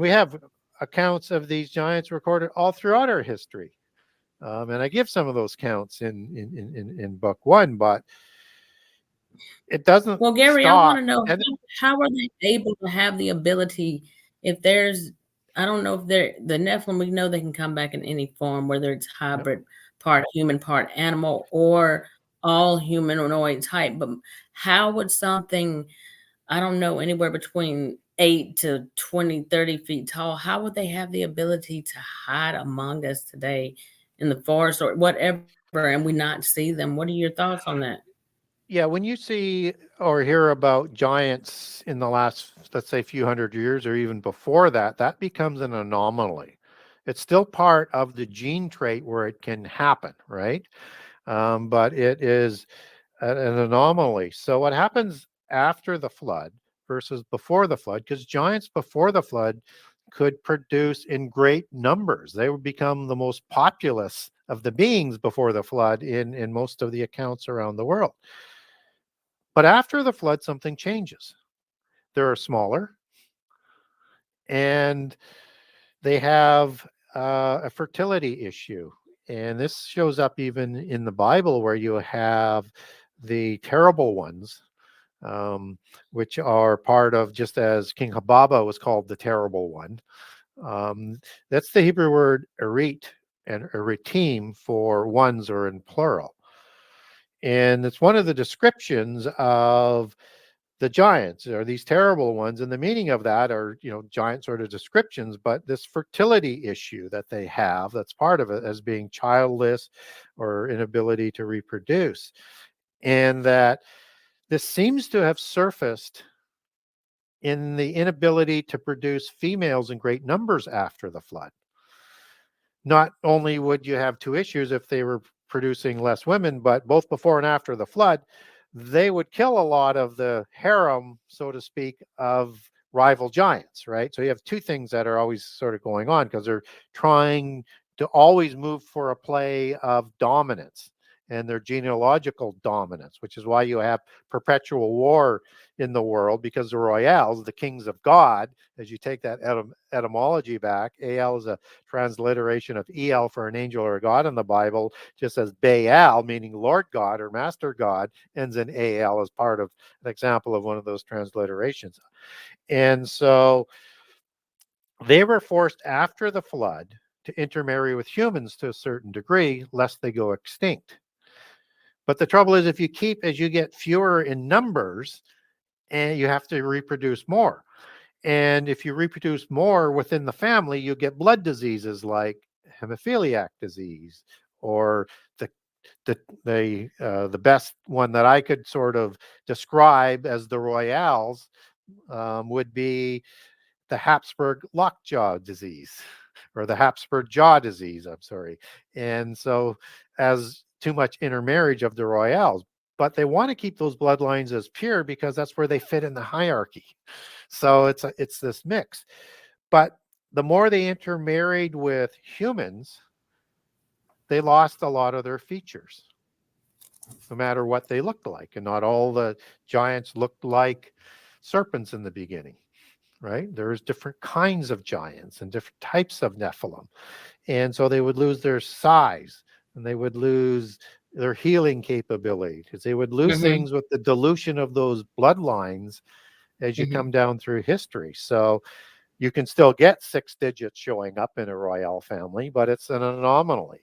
we have accounts of these giants recorded all throughout our history. And I give some of those counts in book one, but it doesn't Well, Gary, I want stop. to know And how are they able to have the ability if there's, I don't know if they're the Nephilim, we know they can come back in any form, whether it's yep. hybrid, part human, part animal, or all humanoid type. But how would something, I don't know, anywhere between 8 to 20, 30 feet tall, how would they have the ability to hide among us today in the forest or whatever and we not see them? What are your thoughts on that? Yeah, when you see or hear about giants in the last, let's say, few hundred years or even before that, that becomes an anomaly. It's still part of the gene trait where it can happen, right? But it is an anomaly. So what happens after the flood versus before the flood? Because giants before the flood could produce in great numbers. They would become the most populous of the beings before the flood in most of the accounts around the world. But after the flood, something changes. They're smaller and they have a fertility issue. And this shows up even in the Bible, where you have the terrible ones, um, which are part of, just as King Hababa was called the terrible one. Um, that's the Hebrew word erit, and a Rephaim for ones or in plural. And it's one of the descriptions of the giants are these terrible ones, and the meaning of that are, giant sort of descriptions, but this fertility issue that they have, that's part of it, as being childless or inability to reproduce. And that this seems to have surfaced in the inability to produce females in great numbers after the flood. Not only would you have two issues if they were producing less women, but both before and after the flood, they would kill a lot of the harem, so to speak, of rival giants, right? So you have two things that are always sort of going on because they're trying to always move for a play of dominance and their genealogical dominance, which is why you have perpetual war in the world, because the royales, the kings of God, as you take that etymology back, Al is a transliteration of El for an angel or a god in the Bible, just as Baal, meaning Lord God or Master God, ends in Al as part of an example of one of those transliterations. And so they were forced after the flood to intermarry with humans to a certain degree, lest they go extinct. But the trouble is, as you get fewer in numbers, and you have to reproduce more. And if you reproduce more within the family, you get blood diseases like hemophiliac disease, or the the best one that I could sort of describe as the royales would be the Habsburg lockjaw disease, or the Habsburg jaw disease. I'm sorry. And so, as too much intermarriage of the royales, but they want to keep those bloodlines as pure because that's where they fit in the hierarchy. So it's this mix. But the more they intermarried with humans, they lost a lot of their features, no matter what they looked like. And not all the giants looked like serpents in the beginning, right? There's different kinds of giants and different types of Nephilim. And so they would lose their size, and they would lose their healing capability, because they would lose Mm-hmm. things with the dilution of those bloodlines as you Mm-hmm. come down through history. So you can still get 6 digits showing up in a royale family, but it's an anomaly,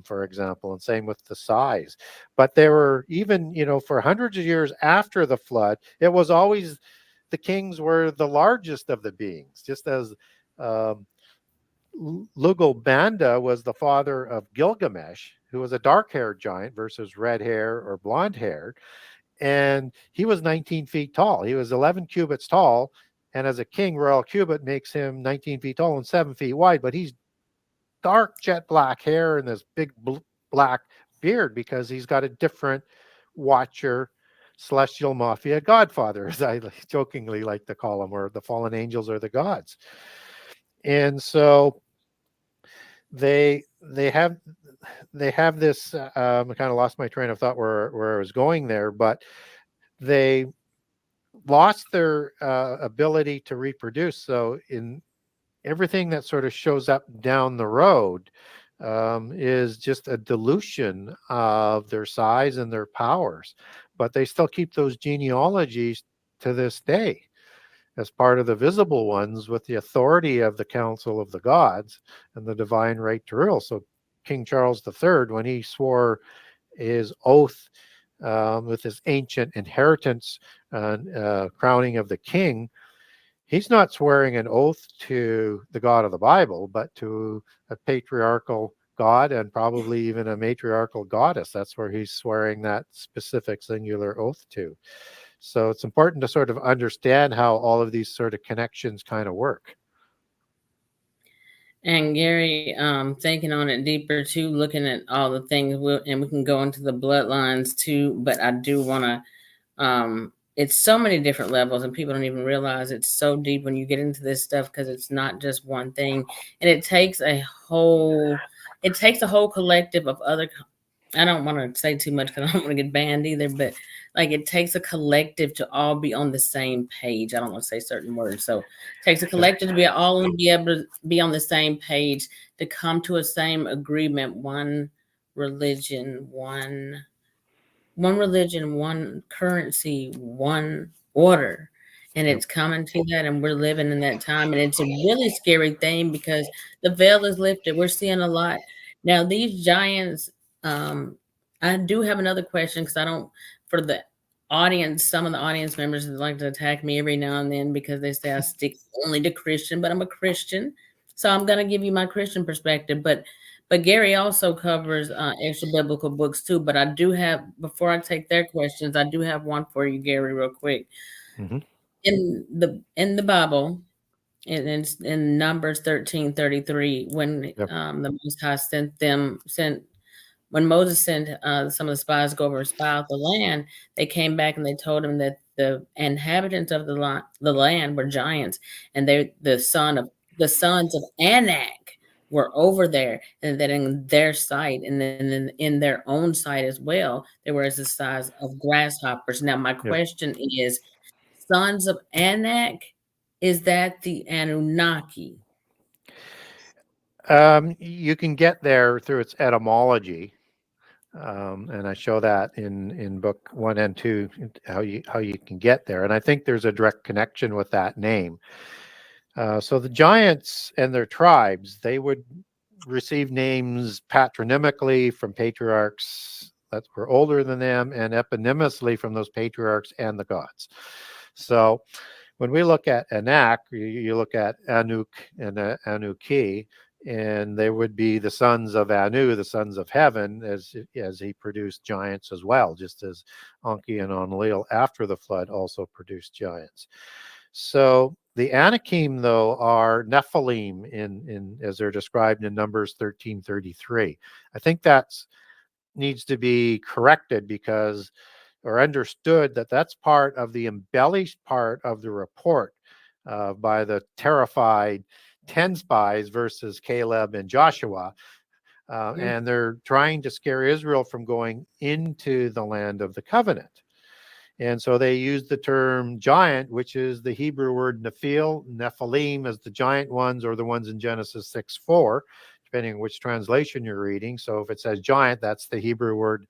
for example, and same with the size. But there were even, for hundreds of years after the flood, it was always the kings were the largest of the beings, just as um, Lugalbanda was the father of Gilgamesh, who was a dark-haired giant versus red hair or blonde hair. And he was 19 feet tall. He was 11 cubits tall. And as a king, royal cubit makes him 19 feet tall and 7 feet wide. But he's dark jet black hair and this big black beard because he's got a different watcher, celestial mafia godfather, as I jokingly like to call him, or the fallen angels or the gods. And so they have this. I kind of lost my train of thought where I was going there, but they lost their ability to reproduce. So in everything that sort of shows up down the road is just a dilution of their size and their powers, but they still keep those genealogies to this day as part of the visible ones, with the authority of the Council of the Gods and the divine right to rule. So King Charles III, when he swore his oath with his ancient inheritance crowning of the king, he's not swearing an oath to the God of the Bible, but to a patriarchal God and probably even a matriarchal goddess. That's where he's swearing that specific singular oath to. So it's important to sort of understand how all of these sort of connections kind of work. And Gary, thinking on it deeper too, looking at all the things, and we can go into the bloodlines too. But I do want to. It's so many different levels, and people don't even realize it's so deep when you get into this stuff, because it's not just one thing, and it takes a whole. It takes a whole collective of other. I don't want to say too much because I don't want to get banned either, but like it takes a collective to all be on the same page. I don't want to say certain words. So it takes a collective to be all and be able to be on the same page, to come to a same agreement, religion, one religion, one currency, one order. and Yep. it's coming to that, and we're living in that time, and it's a really scary thing because the veil is lifted. We're seeing a lot now. These giants. Um, I do have another question because I don't for the audience. Some of the audience members like to attack me every now and then because they say I stick only to Christian, but I'm a Christian, so I'm gonna give you my Christian perspective. But Gary also covers extra biblical books too. But I do have before I take their questions, I do have one for you, Gary, real quick Hmm. in the Bible, in Numbers 13:33, when Yep. the Most High sent when Moses sent some of the spies to go over and spy out the land, they came back and they told him that the inhabitants of the land were giants, and the sons of Anak were over there, and that in their sight, and then in their own sight as well, they were as the size of grasshoppers. Now, my Yep. question is, sons of Anak, is that the Anunnaki? You can get there through its etymology, and I show that in book 1 and 2 how you can get there. And I think there's a direct connection with that name. So the giants and their tribes, they would receive names patronymically from patriarchs that were older than them, and eponymously from those patriarchs and the gods. So when we look at Anak, you look at Anuk and Anuki, and they would be the sons of Anu, the sons of heaven, as he produced giants as well, just as Anki and Enlil after the flood also produced giants. So the Anakim, though, are Nephilim in as they're described in Numbers 13:33. I think that's needs to be corrected because or understood that that's part of the embellished part of the report by the terrified 10 spies versus Caleb and Joshua. Mm. And they're trying to scare Israel from going into the land of the covenant. And so they use the term giant, which is the Hebrew word Nephilim as the giant ones, or the ones in Genesis 6:4, depending on which translation you're reading. So if it says giant, that's the Hebrew word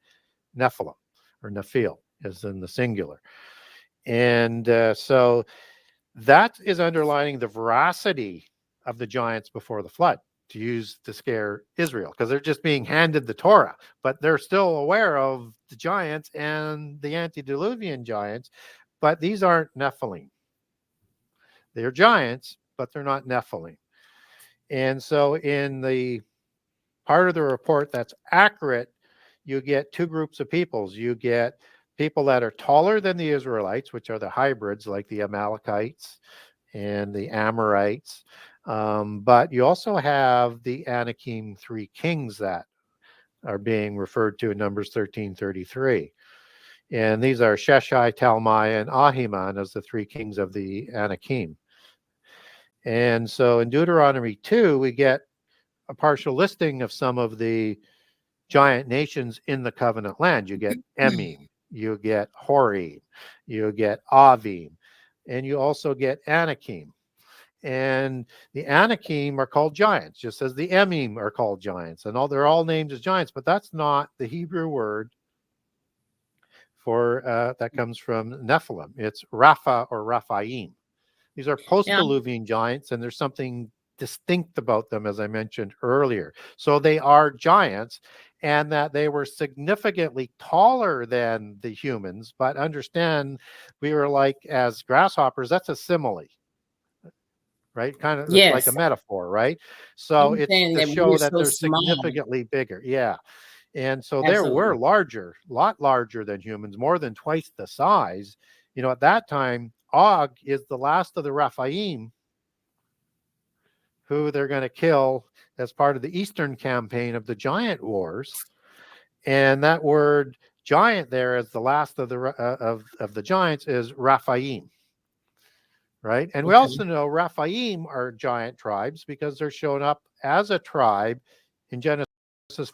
Nephilim, or Nephil, as in the singular. And so that is underlining the veracity of the giants before the flood, to use to scare Israel, because they're just being handed the Torah, but they're still aware of the giants and the antediluvian giants. But these aren't Nephilim. They're giants, but they're not Nephilim. And so in the part of the report that's accurate, you get two groups of peoples. You get people that are taller than the Israelites, which are the hybrids like the Amalekites and the Amorites. But you also have the Anakim three kings that are being referred to in Numbers 13:33. And these are Sheshai, Talmai, and Ahiman as the three kings of the Anakim. And so in Deuteronomy 2, we get a partial listing of some of the giant nations in the covenant land. You get Emim, you get Horim, you get Avim, and you also get Anakim. And the Anakim are called giants, just as the Emim are called giants, and they're all named as giants. But that's not the Hebrew word for that comes from Nephilim. It's Rapha or Rephaim. These are Yeah. post-Diluvian giants, and there's something distinct about them, as I mentioned earlier. So they are giants, and that they were significantly taller than the humans. But understand, we were like as grasshoppers. That's a simile, right? Kind of, it's like a Yes. metaphor, right? So I'm it's saying to that we're show that so they're small. significantly bigger. Yeah. And so they were Absolutely. larger, a lot larger than humans, more than twice the size. At that time, Og is the last of the Rephaim who they're going to kill as part of the Eastern campaign of the Giant Wars. And that word giant there as the last of the giants is Rephaim, right? And we Okay. also know Rephaim are giant tribes because they're shown up as a tribe in Genesis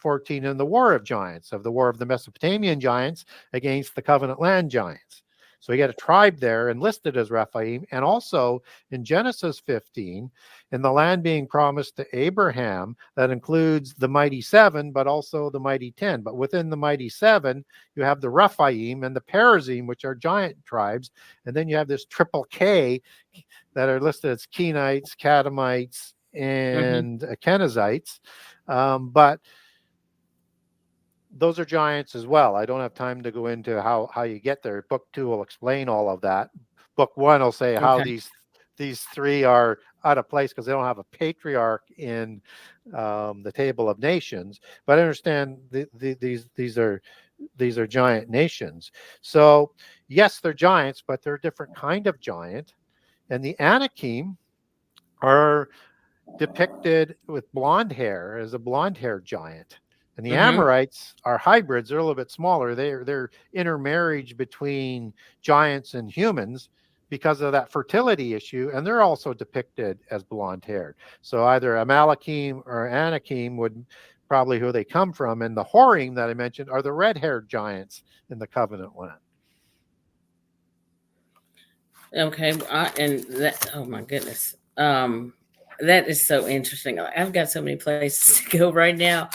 14 in the War of Giants, of the War of the Mesopotamian giants against the Covenant Land giants. So you get a tribe there and listed as Rephaim. And also in Genesis 15, in the land being promised to Abraham, that includes the mighty seven, but also the mighty 10. But within the mighty seven, you have the Rephaim and the Perizim, which are giant tribes. And then you have this triple K that are listed as Kenites, Kadamites, and Kenizzites. But those are giants as well. I don't have time to go into how you get there. Book 2 will explain all of that. Book 1 will say how Okay. these three are out of place because they don't have a patriarch in the table of nations. But I understand these are giant nations. So yes, they're giants, but they're a different kind of giant. And the Anakim are depicted with blonde hair as a blonde hair giant. And the Amorites are hybrids. They're a little bit smaller. They're intermarriage between giants and humans because of that fertility issue. And they're also depicted as blonde haired. So either Amalekim or Anakim would probably who they come from. And the Horim that I mentioned are the red haired giants in the covenant land. Okay. And that, oh my goodness. That is so interesting. I've got so many places to go right now.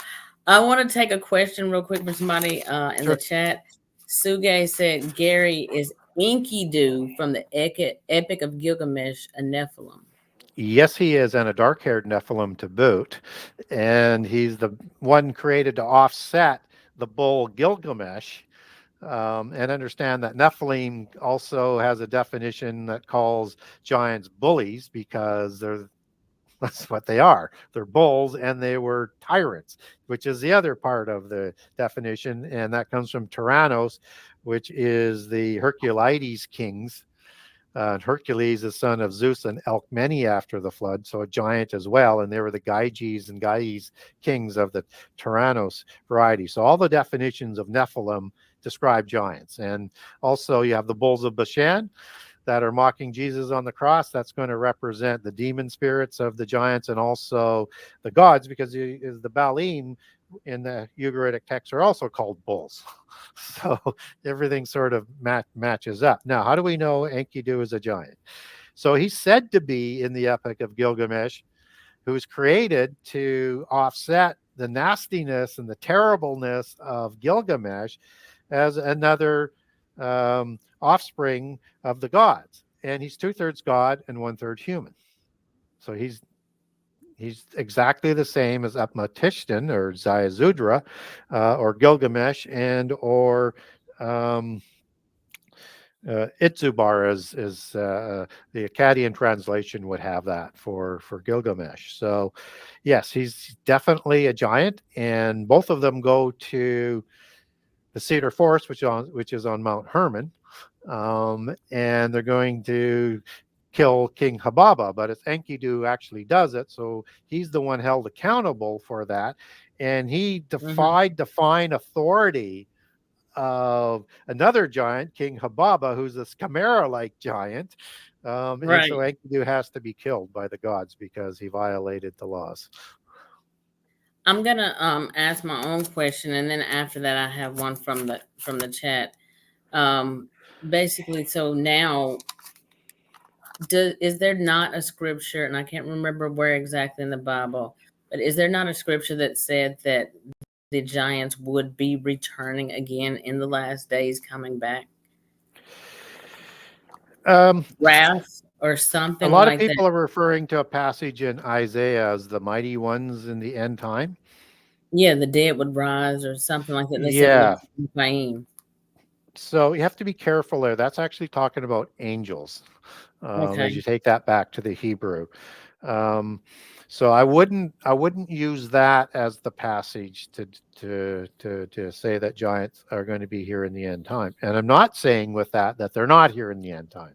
I want to take a question real quick from somebody in the chat. Suge said Gary is Enkidu from the Epic of Gilgamesh, a Nephilim. Yes, he is, and a dark-haired Nephilim to boot. And he's the one created to offset the bull Gilgamesh. And understand that Nephilim also has a definition that calls giants bullies because that's what they are. They're bulls and they were tyrants, which is the other part of the definition. And that comes from Tyrannos, which is the Herculides kings. Hercules is son of Zeus and Alcmene after the flood, so a giant as well. And they were the Gyges and Gyes kings of the Tyrannos variety. So all the definitions of Nephilim describe giants. And also you have the bulls of Bashan that are mocking Jesus on the cross. That's going to represent the demon spirits of the giants and also the gods, because the Baalim in the Ugaritic text are also called bulls. So everything sort of matches up. Now, how do we know Enkidu is a giant? So he's said to be in the Epic of Gilgamesh, who was created to offset the nastiness and the terribleness of Gilgamesh as another offspring of the gods. And he's 2/3 God and 1/3 human. So he's exactly the same as Utnapishtim or Ziusudra or Gilgamesh and or Itzubar as the Akkadian translation would have that for Gilgamesh. So yes, he's definitely a giant, and both of them go to the Cedar Forest, which is on Mount Hermon, and they're going to kill King Hababa, but it's Enkidu actually does it, so he's the one held accountable for that, and he defied divine authority of another giant, King Hababa, who's a chimera-like giant, and so Enkidu has to be killed by the gods because he violated the laws. I'm gonna ask my own question, and then after that, I have one from the chat. Basically, so now, is there not a scripture, and I can't remember where exactly in the Bible, but is there not a scripture that said that the giants would be returning again in the last days, coming back? Wrath or something a lot like of people that. are referring to a passage in Isaiah as the mighty ones in the end time. Yeah, the dead would rise or something like that. And they said Yeah. it was Rephaim. So you have to be careful there. That's actually talking about angels, as you take that back to the Hebrew. So I wouldn't use that as the passage to say that giants are going to be here in the end time. And I'm not saying with that they're not here in the end time.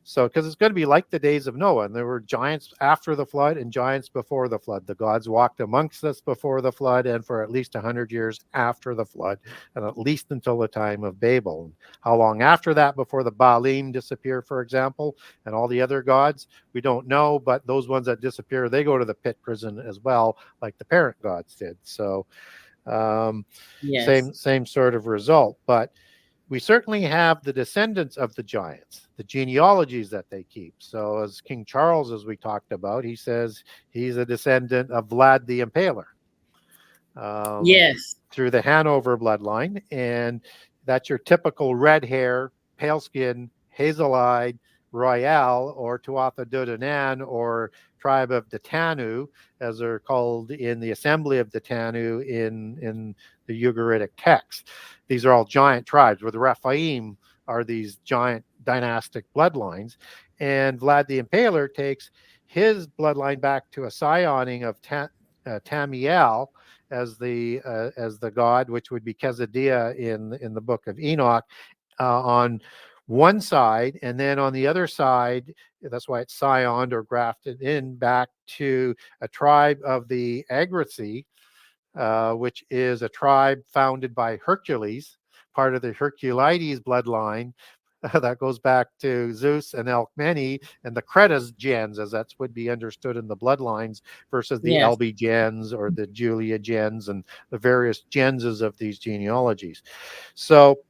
So, because it's going to be like the days of Noah, and there were giants after the flood and giants before the flood. The gods walked amongst us before the flood and for at least 100 years after the flood, and at least until the time of Babel. How long after that before the Baalim disappear, for example, and all the other gods, we don't know, but those ones that disappear, they go to the pit prison as well, like the parent gods did. So, same sort of result. But we certainly have the descendants of the giants, the genealogies that they keep. So as King Charles, as we talked about, he says he's a descendant of Vlad the Impaler, um, Yes. through the Hanover bloodline. And that's your typical red hair, pale skin, hazel-eyed, royale, or Tuatha De Danann, or tribe of the Tanu, as they're called in the assembly of the Tanu in the Ugaritic text. These are all giant tribes, where the Rephaim are these giant dynastic bloodlines. And Vlad the Impaler takes his bloodline back to a scioning of Tamiel, as the god, which would be Kezidiah in the book of Enoch, on one side, and then on the other side, that's why it's scioned or grafted in back to a tribe of the Agraci, which is a tribe founded by Hercules, part of the Herculides bloodline. That goes back to Zeus and Alcmene and the Cretas gens, as that's would be understood in the bloodlines, versus the Yes. Albi gens or the Julia gens and the various genses of these genealogies. So,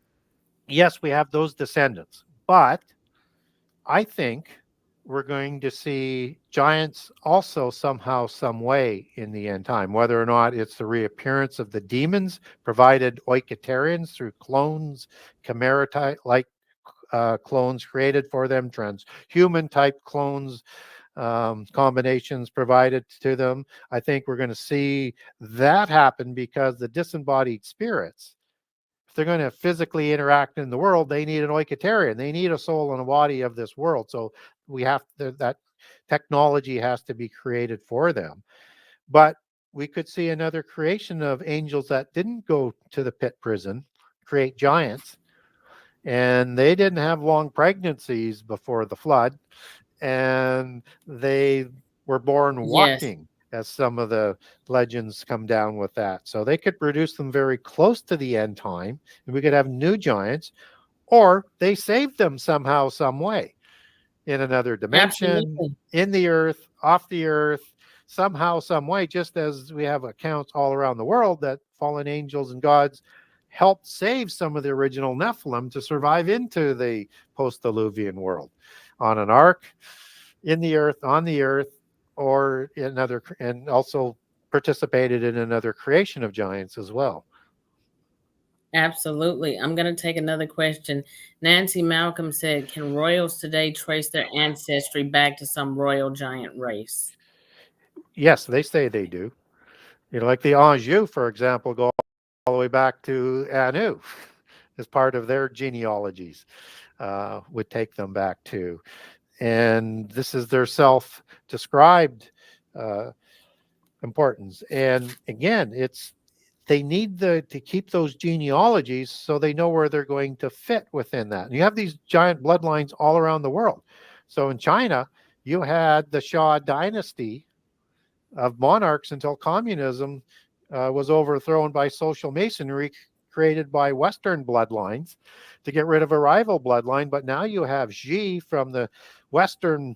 yes, we have those descendants, but I think we're going to see giants also somehow, some way in the end time, whether or not it's the reappearance of the demons provided oikotarians through clones, chimera like clones created for them, transhuman type clones, combinations provided to them. I think we're going to see that happen because the disembodied spirits, if they're going to physically interact in the world, they need an oikotarian. They need a soul and a body of this world. So we have that technology has to be created for them. But we could see another creation of angels that didn't go to the pit prison, create giants, and they didn't have long pregnancies before the flood, and they were born Yes. walking, as some of the legends come down with that. So they could produce them very close to the end time, and we could have new giants, or they saved them somehow, some way, in another dimension, Absolutely. in the earth, off the earth, somehow, some way, just as we have accounts all around the world that fallen angels and gods helped save some of the original Nephilim to survive into the post-Diluvian world on an ark, in the earth, on the earth, or in another, and also participated in another creation of giants as well. Absolutely. I'm going to take another question. Nancy Malcolm said, can royals today trace their ancestry back to some royal giant race? Yes, they say they do. You know, like the Anjou, for example, go all the way back to Anu as part of their genealogies, would take them back to. And this is their self-described uh, importance. And again, it's they need to keep those genealogies so they know where they're going to fit within that. And you have these giant bloodlines all around the world. So in China, you had the Shah dynasty of monarchs until communism was overthrown by social masonry created by Western bloodlines to get rid of a rival bloodline. But now you have Xi from the Western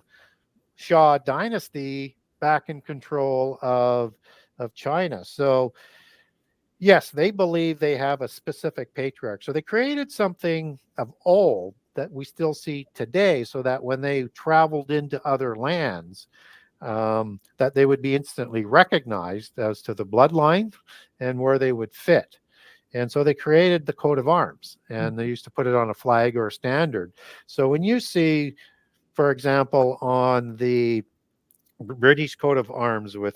Shah dynasty back in control of China. So yes, they believe they have a specific patriarch. So they created something of old that we still see today, so that when they traveled into other lands, that they would be instantly recognized as to the bloodline and where they would fit. And so they created the coat of arms, and they used to put it on a flag or a standard. So when you see, for example, on the British coat of arms with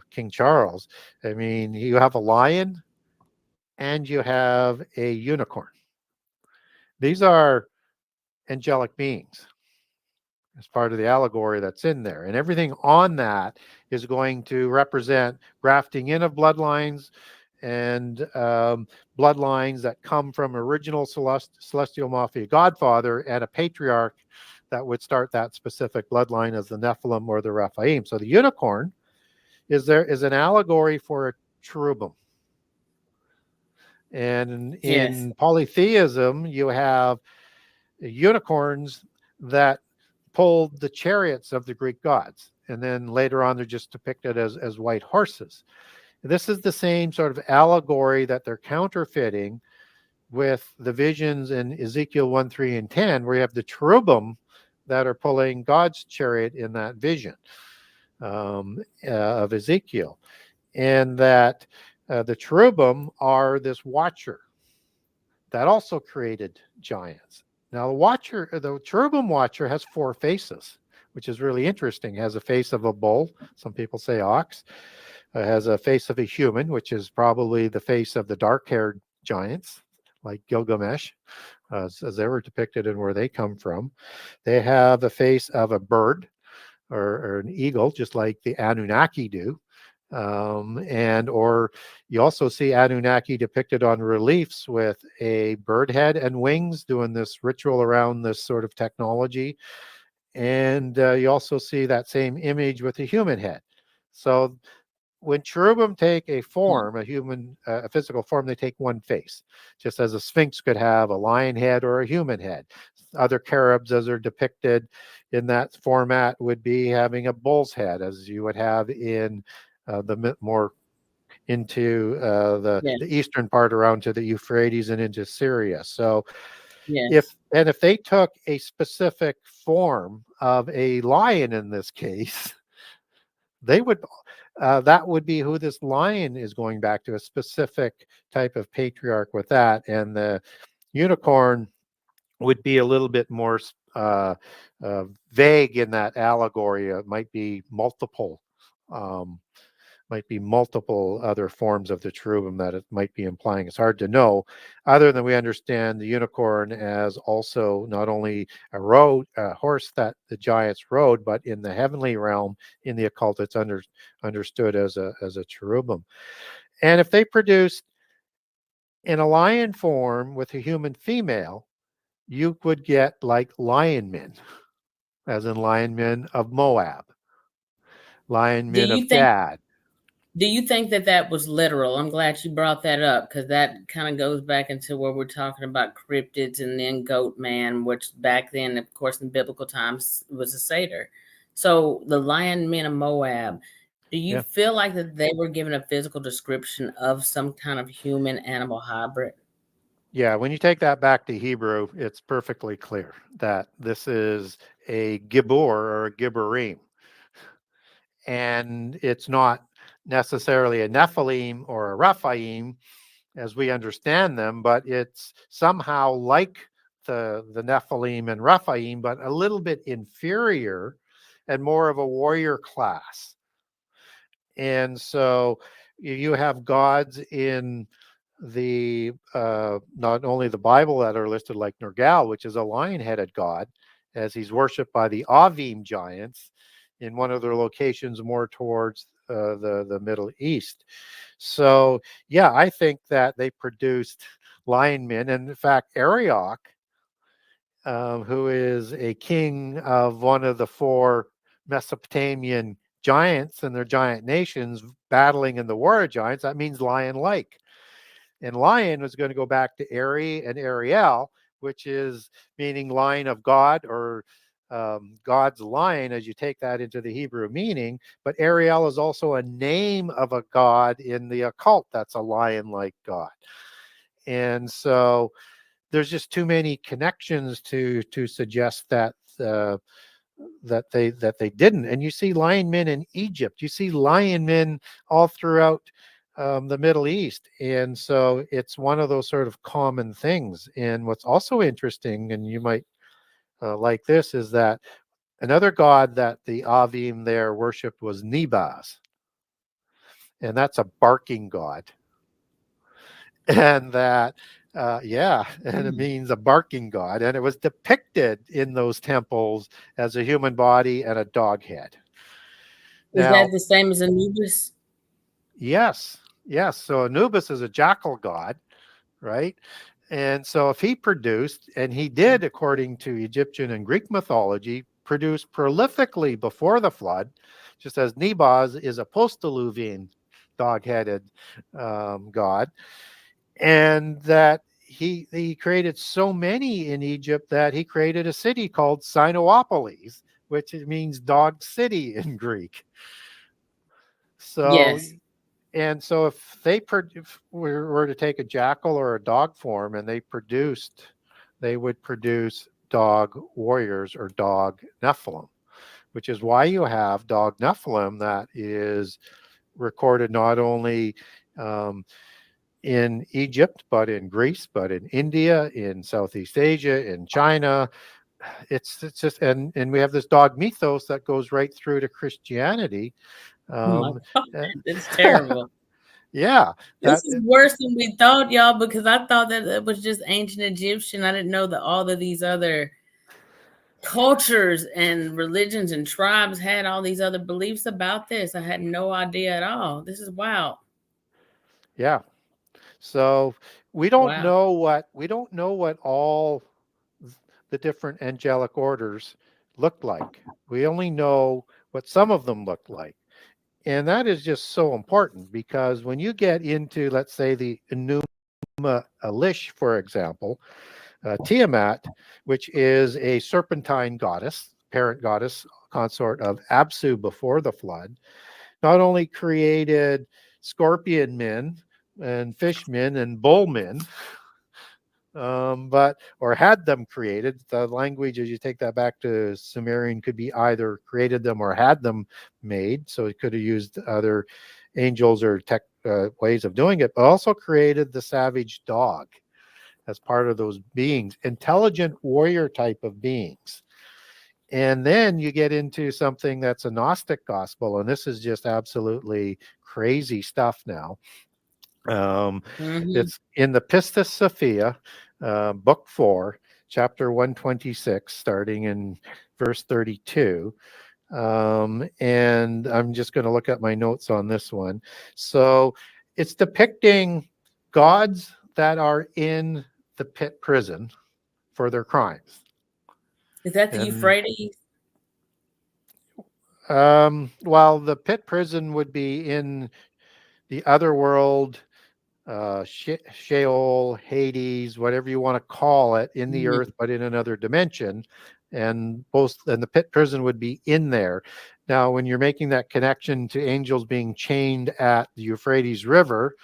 King Charles, I mean, you have a lion and you have a unicorn. These are angelic beings as part of the allegory that's in there. And everything on that is going to represent grafting in of bloodlines and bloodlines that come from original celestial mafia godfather and a patriarch that would start that specific bloodline as the Nephilim or the Rephaim. So the unicorn is an allegory for a cherubim. And Yes. in polytheism, you have unicorns that pulled the chariots of the Greek gods. And then later on, they're just depicted as white horses. This is the same sort of allegory that they're counterfeiting with the visions in Ezekiel 1, 3, and 10, where you have the cherubim that are pulling God's chariot in that vision of Ezekiel. And that the cherubim are this watcher that also created giants. Now, the cherubim watcher has four faces, which is really interesting. It has a face of a bull, some people say ox. It has a face of a human, which is probably the face of the dark-haired giants, like Gilgamesh, as they were depicted and where they come from. They have a face of a bird or an eagle, just like the Anunnaki do. Or you also see Anunnaki depicted on reliefs with a bird head and wings doing this ritual around this sort of technology. And you also see that same image with a human head. So when cherubim take a form, a physical form, they take one face, just as a sphinx could have a lion head or a human head. Other cherubs, as are depicted in that format, would be having a bull's head, as you would have in the more into Yes. the eastern part around to the Euphrates and into Syria. So Yes. if they took a specific form of a lion in this case, they would that would be who this lion is going back to, a specific type of patriarch with that. And the unicorn would be a little bit more vague in that allegory. It um, might be multiple other forms of the cherubim that it might be implying. It's hard to know, other than we understand the unicorn as also not only a horse that the giants rode, but in the heavenly realm, in the occult, it's understood as a cherubim. And if they produced in a lion form with a human female, you would get like lion men, as in lion men of Moab, lion Do men you of think Gad. Do you think that that was literal? I'm glad you brought that up because that kind of goes back into where we're talking about cryptids and then goat man, which back then, of course, in biblical times was a satyr. So the lion men of Moab, do you Yeah. feel like that they were given a physical description of some kind of human animal hybrid? Yeah, when you take that back to Hebrew, it's perfectly clear that this is a Gibor or a Gibborim. And it's not necessarily a Nephilim or a Rephaim as we understand them, but it's somehow like the Nephilim and Rephaim, but a little bit inferior and more of a warrior class. And so you have gods in the not only the Bible that are listed, like Nergal, which is a lion-headed god, as he's worshipped by the Avim giants in one of their locations more towards the Middle East. So yeah, I think that they produced lion men, and in fact, Arioch, who is a king of one of the four Mesopotamian giants and their giant nations battling in the war of giants, that means lion like. And lion was going to go back to Ari and Ariel, which is meaning lion of God, or God's lion, as you take that into the Hebrew meaning. But Ariel is also a name of a god in the occult that's a lion like God. And so there's just too many connections to suggest that they didn't. And you see lion men in Egypt, you see lion men all throughout the Middle East, and so it's one of those sort of common things. And what's also interesting, and you might like this, is that another god that the Avim there worshipped was Nebaz, and that's a barking god. And that yeah, and it Hmm. means a barking god, and it was depicted in those temples as a human body and a dog head. Is that Now, the same as Anubis? yes, yes, so Anubis is a jackal god, right? And so if he produced, and he did, according to Egyptian and Greek mythology, produce prolifically before the flood, just as Nebaz is a post-Diluvian dog-headed god, and that he created so many in Egypt that he created a city called Sinopolis, which means dog city in Greek. So Yes. And so if if we were to take a jackal or a dog form and they would produce dog warriors or dog Nephilim, which is why you have dog Nephilim that is recorded not only um, in Egypt, but in Greece, but in India, in Southeast Asia, in China. It's just, and we have this dog mythos that goes right through to Christianity. Oh my Um, God, uh, it's terrible. yeah, This that is worse than we thought, y'all, because I thought that it was just ancient Egyptian. I didn't know that all of these other cultures and religions and tribes had all these other beliefs about this. I had no idea at all. This is wild. yeah. So Wow. we don't know what all the different angelic orders looked like. We only know what some of them looked like. And that is just so important because when you get into, let's say, the Enuma Elish, for example, Tiamat, which is a serpentine goddess, parent goddess, consort of Apsu before the flood, not only created scorpion men and fish men and bull men, but or had them created. The language, as you take that back to Sumerian, could be either created them or had them made. So it could have used other angels or tech ways of doing it, but also created the savage dog as part of those beings, intelligent warrior type of beings. And then you get into something that's a Gnostic gospel, and this is just absolutely crazy stuff now. Um, Hmm. it's in the Pistis Sophia, book 4, chapter 126, starting in verse 32. And I'm just going to look at my notes on this one. So it's depicting gods that are in the pit prison for their crimes. Is that the And Euphrates? while the pit prison would be in the other world, Sheol, Hades, whatever you want to call it, in the earth, Mhm. but in another dimension. And the pit prison would be in there. Now, when you're making that connection to angels being chained at the Euphrates River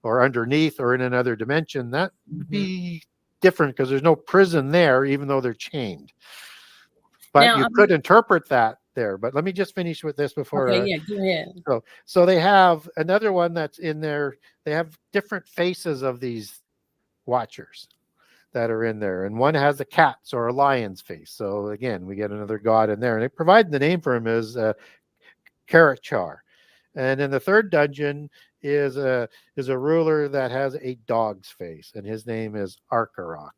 or underneath or in another dimension, that would Mhm. be different because there's no prison there, even though they're chained. But Now, you could interpret that there. But let me just finish with this okay, before. yeah, go ahead. So they have another one that's in there. They have different faces of these watchers that are in there, and one has a cat's or a lion's face. So again, we get another god in there, and they provide the name for him as Karachar. And in the third dungeon is a ruler that has a dog's face, and his name is Arkarok.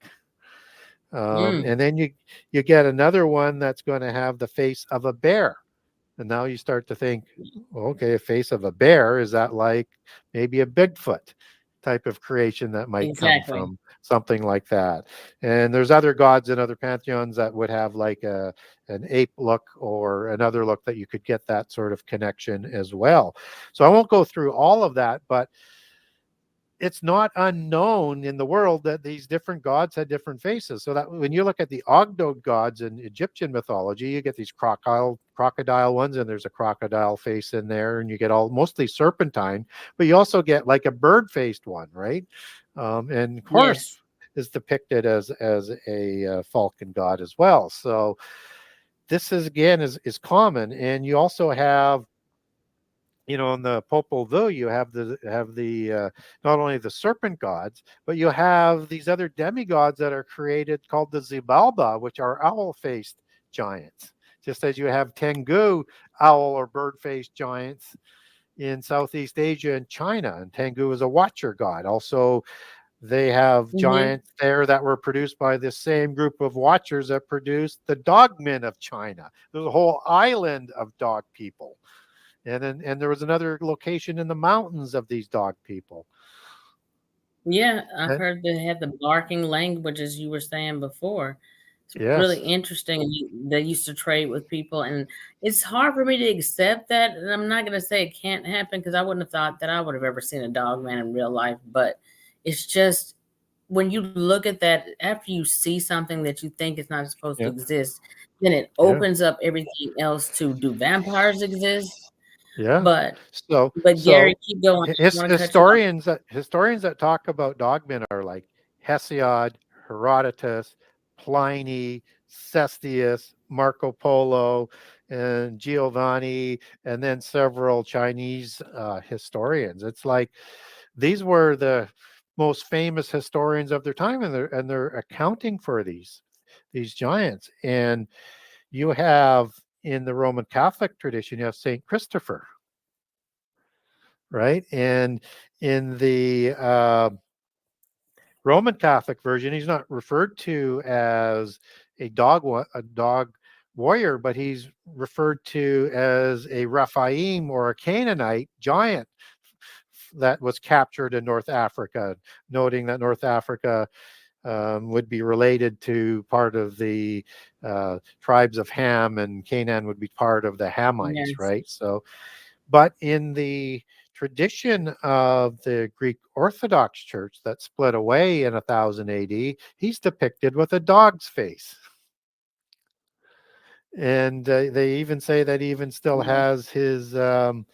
Mm, And then you get another one that's going to have the face of a bear. And now you start to think, well, okay, a face of a bear, is that like maybe a Bigfoot type of creation that might come exactly. from something like that? And there's other gods in other pantheons that would have like an ape look or another look that you could get that sort of connection as well. So I won't go through all of that, but it's not unknown in the world that these different gods had different faces. So that when you look at the Ogdoad gods in Egyptian mythology, you get these crocodile ones, and there's a crocodile face in there, and you get all mostly serpentine, but you also get like a bird-faced one, right? And Horus Yes. is depicted as a falcon god as well. So this is again is common, and you also have, in the Popol Vuh, you have the not only the serpent gods, but you have these other demigods that are created called the Xibalba, which are owl-faced giants. Just as you have Tengu owl or bird-faced giants in Southeast Asia and China, and Tengu is a watcher god. Also, they have Hmm. giants there that were produced by the same group of watchers that produced the dogmen of China. There's a whole island of dog people, and there was another location in the mountains of these dog people. Yeah, I've Uh, heard they have the barking language, as you were saying before. It's really yes. interesting. They used to trade with people, and it's hard for me to accept that. And I'm not going to say it can't happen because I wouldn't have thought that I would have ever seen a dog man in real life. But it's just when you look at that, after you see something that you think is not supposed to Yeah. exist, then it Yeah. opens up everything else to, do vampires exist? Yeah. But So Gary, keep going. I don't want to cut you off. historians that talk about dogmen are like Hesiod, Herodotus, Pliny, Cestius, Marco Polo, and Giovanni, and then several Chinese historians. It's like these were the most famous historians of their time, and they're accounting for these giants. And you have in the Roman Catholic tradition, you have Saint Christopher, right? And in the Roman Catholic version, he's not referred to as a dog warrior, but he's referred to as a Rephaim or a Canaanite giant that was captured in North Africa, noting that North Africa would be related to part of the tribes of Ham, and Canaan would be part of the Hamites, Yes. right? So, but in the tradition of the Greek Orthodox Church that split away in 1000 AD, he's depicted with a dog's face. And they even say that he even still Yeah. has his um,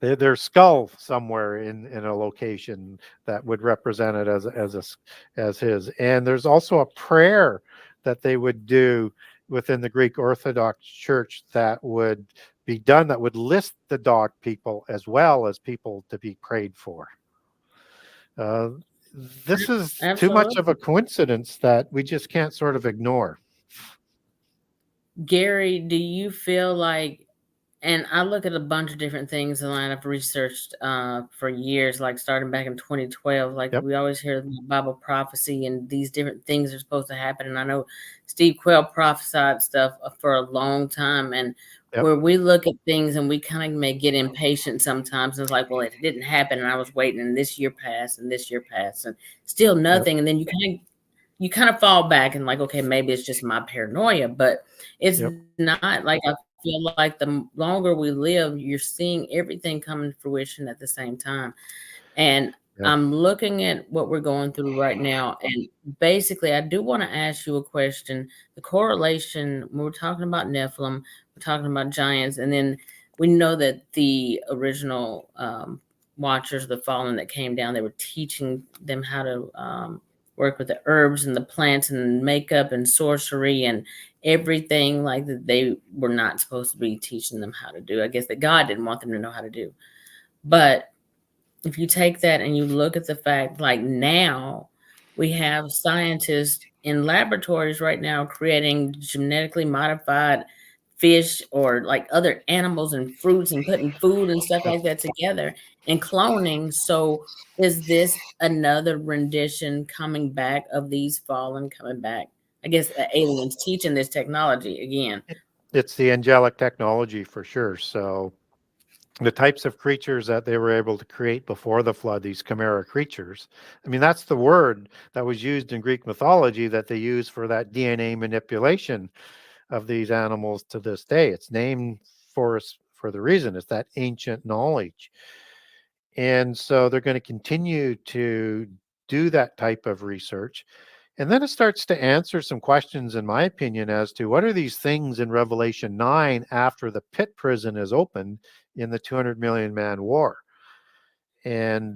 their skull somewhere in a location that would represent it as his. And there's also a prayer that they would do within the Greek Orthodox Church that would be done, that would list the dog people as well as people to be prayed for. Uh, this is too much of a Absolutely. coincidence that we just can't sort of ignore. Gary, do you feel like, and I look at a bunch of different things and I've researched for years, like starting back in 2012, like Yep, we always hear the Bible prophecy and these different things are supposed to happen. And I know Steve Quayle prophesied stuff for a long time. And yep, where we look at things and we kind of may get impatient sometimes. And it's like, well, it didn't happen. And I was waiting and this year passed and this year passed and still yep, nothing. And then you kind of fall back and like, okay, maybe it's just my paranoia, but it's yep, not. Like, I feel like the longer we live, you're seeing everything come to fruition at the same time. And yep, I'm looking at what we're going through right now. And basically, I do want to ask you a question. The correlation, when we're talking about Nephilim, we're talking about giants, and then we know that the original watchers, the fallen that came down, they were teaching them how to work with the herbs and the plants and makeup and sorcery and everything like that they were not supposed to be teaching them how to do. I guess that God didn't want them to know how to do. But if you take that and you look at the fact, like now we have scientists in laboratories right now creating genetically modified fish or like other animals and fruits and putting food and stuff yep. like that together and cloning. So is this another rendition coming back of these fallen coming back? I guess aliens teaching this technology again. It's the angelic technology for sure. So the types of creatures that they were able to create before the flood, these chimera creatures. I mean, that's the word that was used in Greek mythology that they use for that DNA manipulation of these animals to this day. It's named for us for the reason it's that ancient knowledge. And so they're going to continue to do that type of research. And then it starts to answer some questions, in my opinion, as to what are these things in Revelation 9 after the pit prison is opened in the 200 million man war. And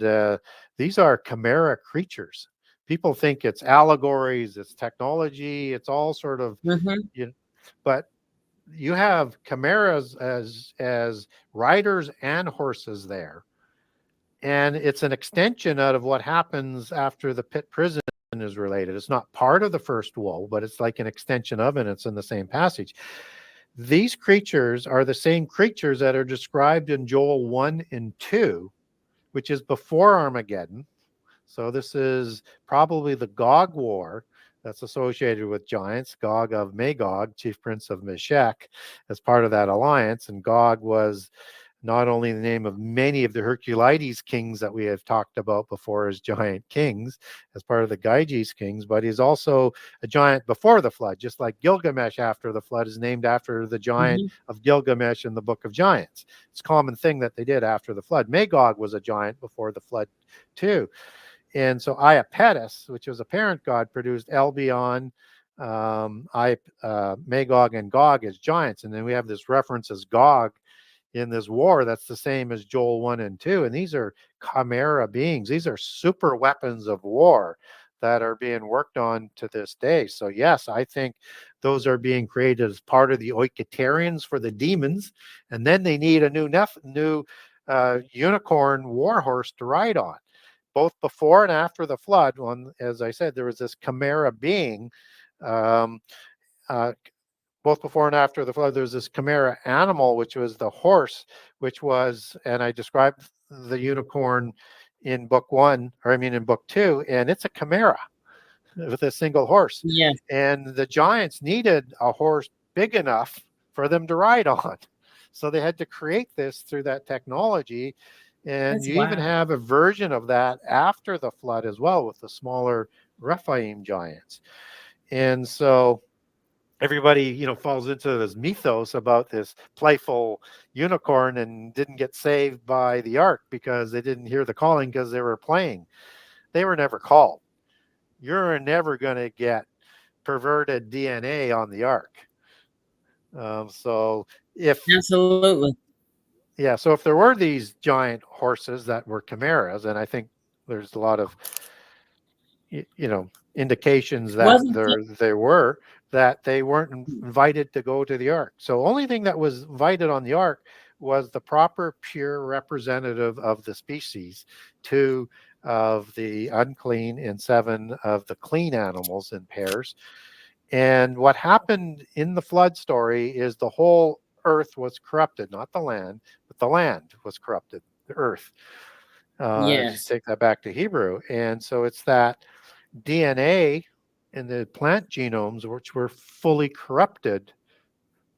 these are chimera creatures. People think it's allegories, it's technology, it's all sort of, Hmm. you know, but you have chimeras as riders and horses there, and it's an extension out of what happens after the pit prison is related. It's not part of the first woe, but it's like an extension of it. It's in the same passage. These creatures are the same creatures that are described in Joel 1 and 2, which is before Armageddon. So this is probably the Gog War that's associated with giants. Gog of Magog, chief prince of Meshech, as part of that alliance. And Gog was not only the name of many of the Herculides kings that we have talked about before as giant kings, as part of the Gyges kings, but he's also a giant before the flood, just like Gilgamesh after the flood is named after the giant Hmm. of Gilgamesh in the Book of Giants. It's a common thing that they did after the flood. Magog was a giant before the flood too. And so Iapetus, which was a parent god, produced Albion, Magog and Gog as giants, and then we have this reference as Gog in this war that's the same as Joel 1 and 2. And these are chimera beings. These are super weapons of war that are being worked on to this day. So, yes, I think those are being created as part of the Oiketarians for the demons. And then they need a new unicorn warhorse to ride on. Both before and after the flood, as I said, there was this chimera being. Um, uh, Both before and after the flood, there was this chimera animal, which was the horse, and I described the unicorn in book one, or I mean in book two, and it's a chimera with a single horse. Yes. And the giants needed a horse big enough for them to ride on. So they had to create this through that technology. And That's you even wild. have a version of that after the flood as well with the smaller Rephaim giants. And so everybody, falls into this mythos about this playful unicorn and didn't get saved by the ark because they didn't hear the calling because they were playing. They were never called. You're never going to get perverted DNA on the ark. So Absolutely. so if there were these giant horses that were chimeras, and I think there's a lot of indications that Wasn't they weren't invited to go to the ark. So only thing that was invited on the ark was the proper pure representative of the species, 2 of the unclean and 7 of the clean animals in pairs. And what happened in the flood story is the whole earth was corrupted, not the land, but the land was corrupted, the earth. If you yes. take that back to Hebrew. And so it's that DNA in the plant genomes, which were fully corrupted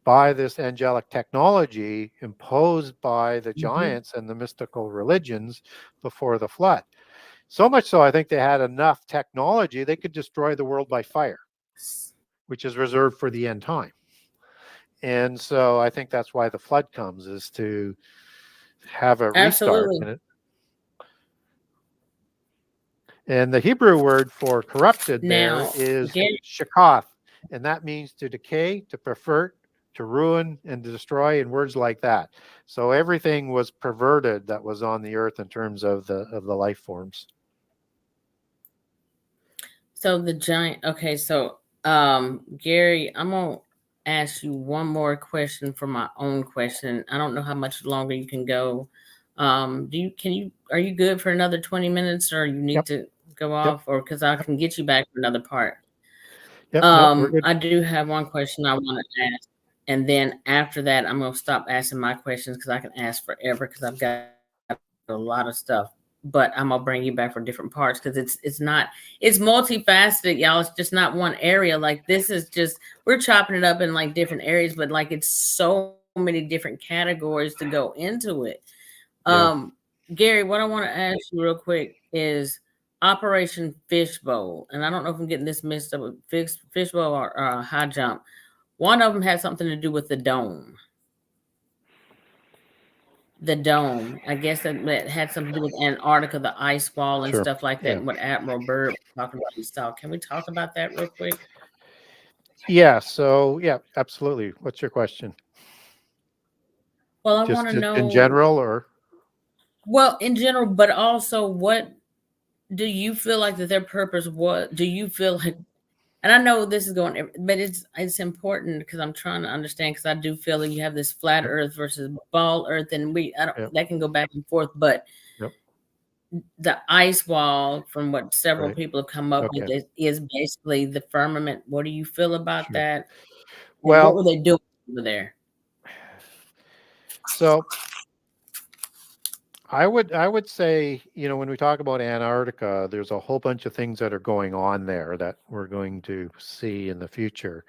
by this angelic technology imposed by the Mhm. giants and the mystical religions before the flood. So much so, I think they had enough technology they could destroy the world by fire, which is reserved for the end time. And so I think that's why the flood comes, is to have a restart. Absolutely. And the Hebrew word for corrupted there Now, is Gary, shakath, and that means to decay, to pervert, to ruin, and to destroy, and words like that. So everything was perverted that was on the earth in terms of the life forms. so the giant. Okay, so Gary, I'm gonna ask you one more question for my own question. I don't know how much longer you can go. Are you good for another 20 minutes, or you need Yep, to go yep, off, or because I yep, can get you back for another part? yep. No, we're good. I do have one question I want to ask, and then after that, I'm gonna stop asking my questions because I can ask forever because I've got a lot of stuff. But I'm gonna bring you back for different parts because it's multifaceted, y'all. It's just not one area. Like this is just we're chopping it up in like different areas, but like it's so many different categories to go into it. Yeah, Um, Gary, what I want to ask you real quick is Operation Fishbowl, and I don't know if I'm getting this mixed up with Fishbowl or High Jump. One of them had something to do with the dome. The dome. I guess that had something to do with Antarctica, the ice wall, and sure. stuff like that. Yeah, And what Admiral Byrd was talking about, he saw. Can we talk about that real quick? yeah. So yeah, absolutely. What's your question? Well, I want Just to in know. general, or Well, in general, but also, what do you feel like that their purpose was? Do you feel like, and I know this is going, but it's important because I'm trying to understand because I do feel that you have this flat yep, Earth versus ball Earth, and I don't yep, that can go back and forth, but yep. the ice wall, from what several Right. people have come up with, Okay. is basically the firmament. What do you feel about Sure. that? And what Well, were they doing over there? so I would say, when we talk about Antarctica, there's a whole bunch of things that are going on there that we're going to see in the future.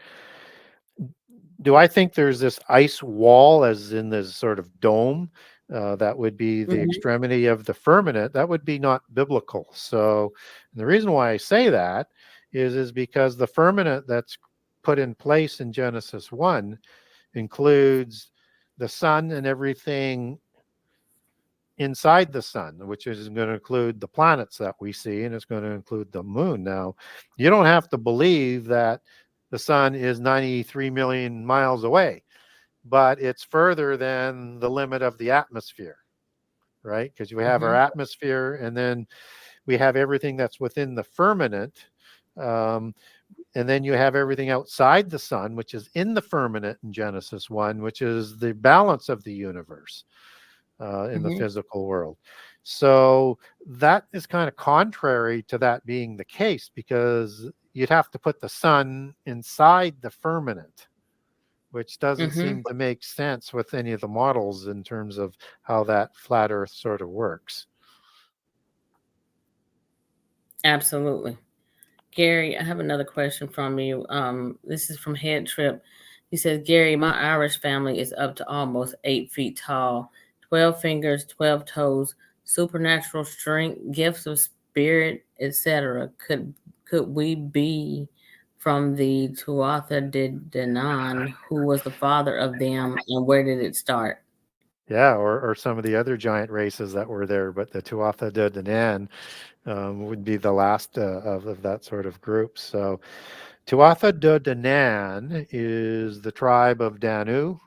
Do I think there's this ice wall, as in this sort of dome, that would be the Mhm. extremity of the firmament? That would be not biblical. So, and the reason why I say that is because the firmament that's put in place in Genesis 1 includes the sun and everything inside the sun, which is going to include the planets that we see, and it's going to include the moon. Now, you don't have to believe that the sun is 93 million miles away, but it's further than the limit of the atmosphere, right? Because we have our Mm-hmm. atmosphere, and then we have everything that's within the firmament. Um, and then you have everything outside the sun, which is in the firmament in Genesis 1, which is the balance of the universe in the Mm-hmm. physical world. So that is kind of contrary to that being the case, because you'd have to put the sun inside the firmament, which doesn't Mm-hmm. seem to make sense with any of the models in terms of how that flat earth sort of works. Absolutely. Gary, I have another question from you. This is from Head Trip. He says, Gary, my Irish family is up to almost 8 feet tall, 12 fingers, 12 toes, supernatural strength, gifts of spirit, etc. Could we be from the Tuatha De Danann, who was the father of them, and where did it start? Yeah, or some of the other giant races that were there, but the Tuatha De Danann would be the last of that sort of group. So Tuatha De Danann is the tribe of Danu.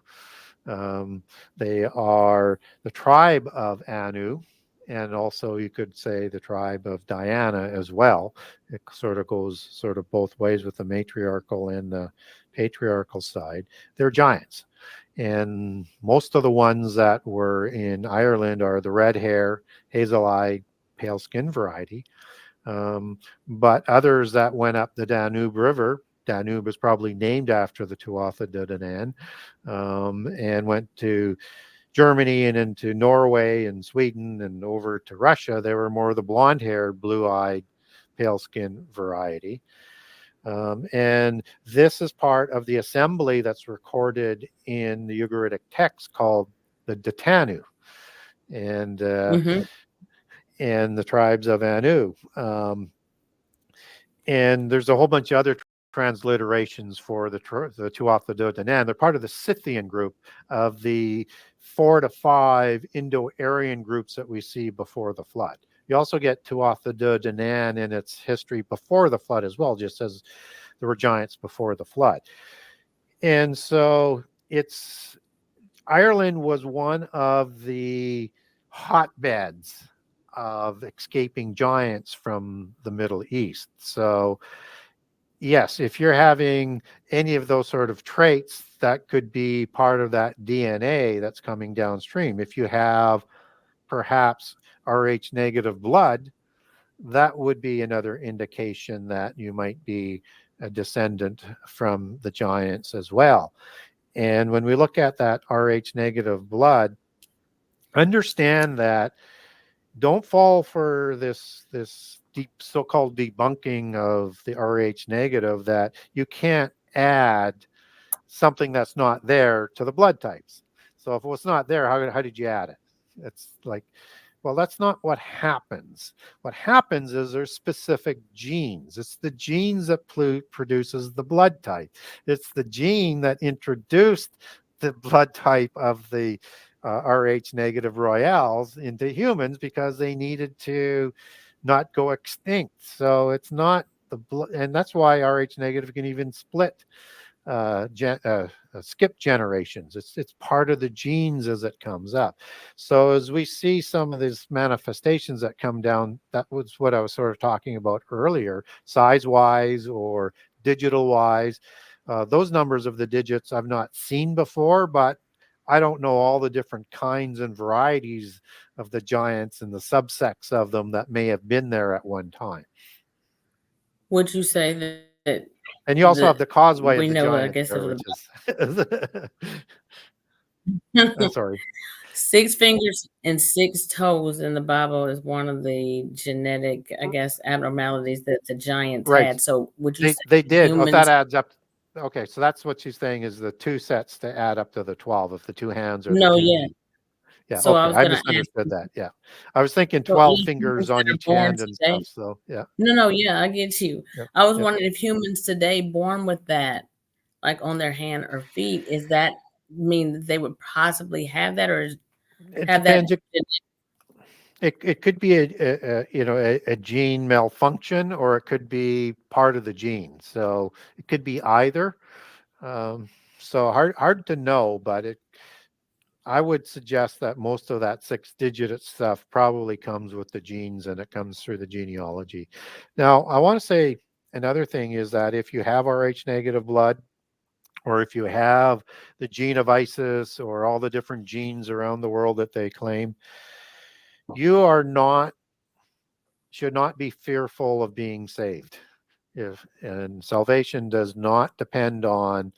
Um, they are the tribe of Anu, and also you could say the tribe of Diana as well. It sort of goes sort of both ways with the matriarchal and the patriarchal side. They're giants. And most of the ones that were in Ireland are the red hair, hazel eyed, pale skin variety. Um, but others that went up the Danube River, Danube is probably named after the Tuatha De Danann, and went to Germany and into Norway and Sweden and over to Russia. They were more the blonde haired, blue eyed, pale skin variety. And this is part of the assembly that's recorded in the Ugaritic text called the Datanu and uh, Mm-hmm. and the tribes of Anu. And there's a whole bunch of other transliterations for the Tuatha De Danann. They're part of the Scythian group of the 4 to 5 Indo-Aryan groups that we see before the flood. You also get Tuatha De Danann in its history before the flood as well, just as there were giants before the flood. And so it's Ireland was one of the hotbeds of escaping giants from the Middle East. So yes, if you're having any of those sort of traits, that could be part of that DNA that's coming downstream. If you have perhaps Rh negative blood, that would be another indication that you might be a descendant from the giants as well. And when we look at that Rh negative blood, understand that don't fall for this deep so-called debunking of the Rh negative that you can't add something that's not there to the blood types. So if it was not there, how did you add it? It's like, well, that's not what happens. What happens is there's specific genes. It's the genes that produces the blood type. It's the gene that introduced the blood type of the Rh negative royales into humans because they needed to not go extinct. So it's not the blood, and that's why Rh negative can even split skip generations. It's part of the genes as it comes up. So as we see some of these manifestations that come down, that was what I was sort of talking about earlier, size wise or digital wise. Those numbers of the digits I've not seen before, but I don't know all the different kinds and varieties of the giants and the subsects of them that may have been there at one time. Would you say that And you also have the we causeway of the know, I giants guess, there, of which is the sorry. 6 fingers and 6 toes in the Bible is one of the genetic, I guess, abnormalities that the giants Right. had. So would you They say did. Oh, that humans? adds up. Okay, so that's what she's saying is the two sets to add up to the 12 of the two hands or the No, two yeah. feet. Yeah, So I okay. was I gonna ask misunderstood you, that. Yeah. I was thinking so 12 any fingers humans on that are each born hand and today? stuff. So, yeah. No, no, yeah, I get you. Yep. I was Yep. wondering if humans today born with that, like on their hand or feet, is that mean that they would possibly have that or It have that? depends. It could be a gene malfunction, or it could be part of the gene. So it could be either. Um, so hard to know, but I would suggest that most of that six-digit stuff probably comes with the genes, and it comes through the genealogy. Now, I want to say another thing is that if you have Rh negative blood, or if you have the gene of Isis, or all the different genes around the world that they claim, you are not should not be fearful of being saved. If and salvation does not depend on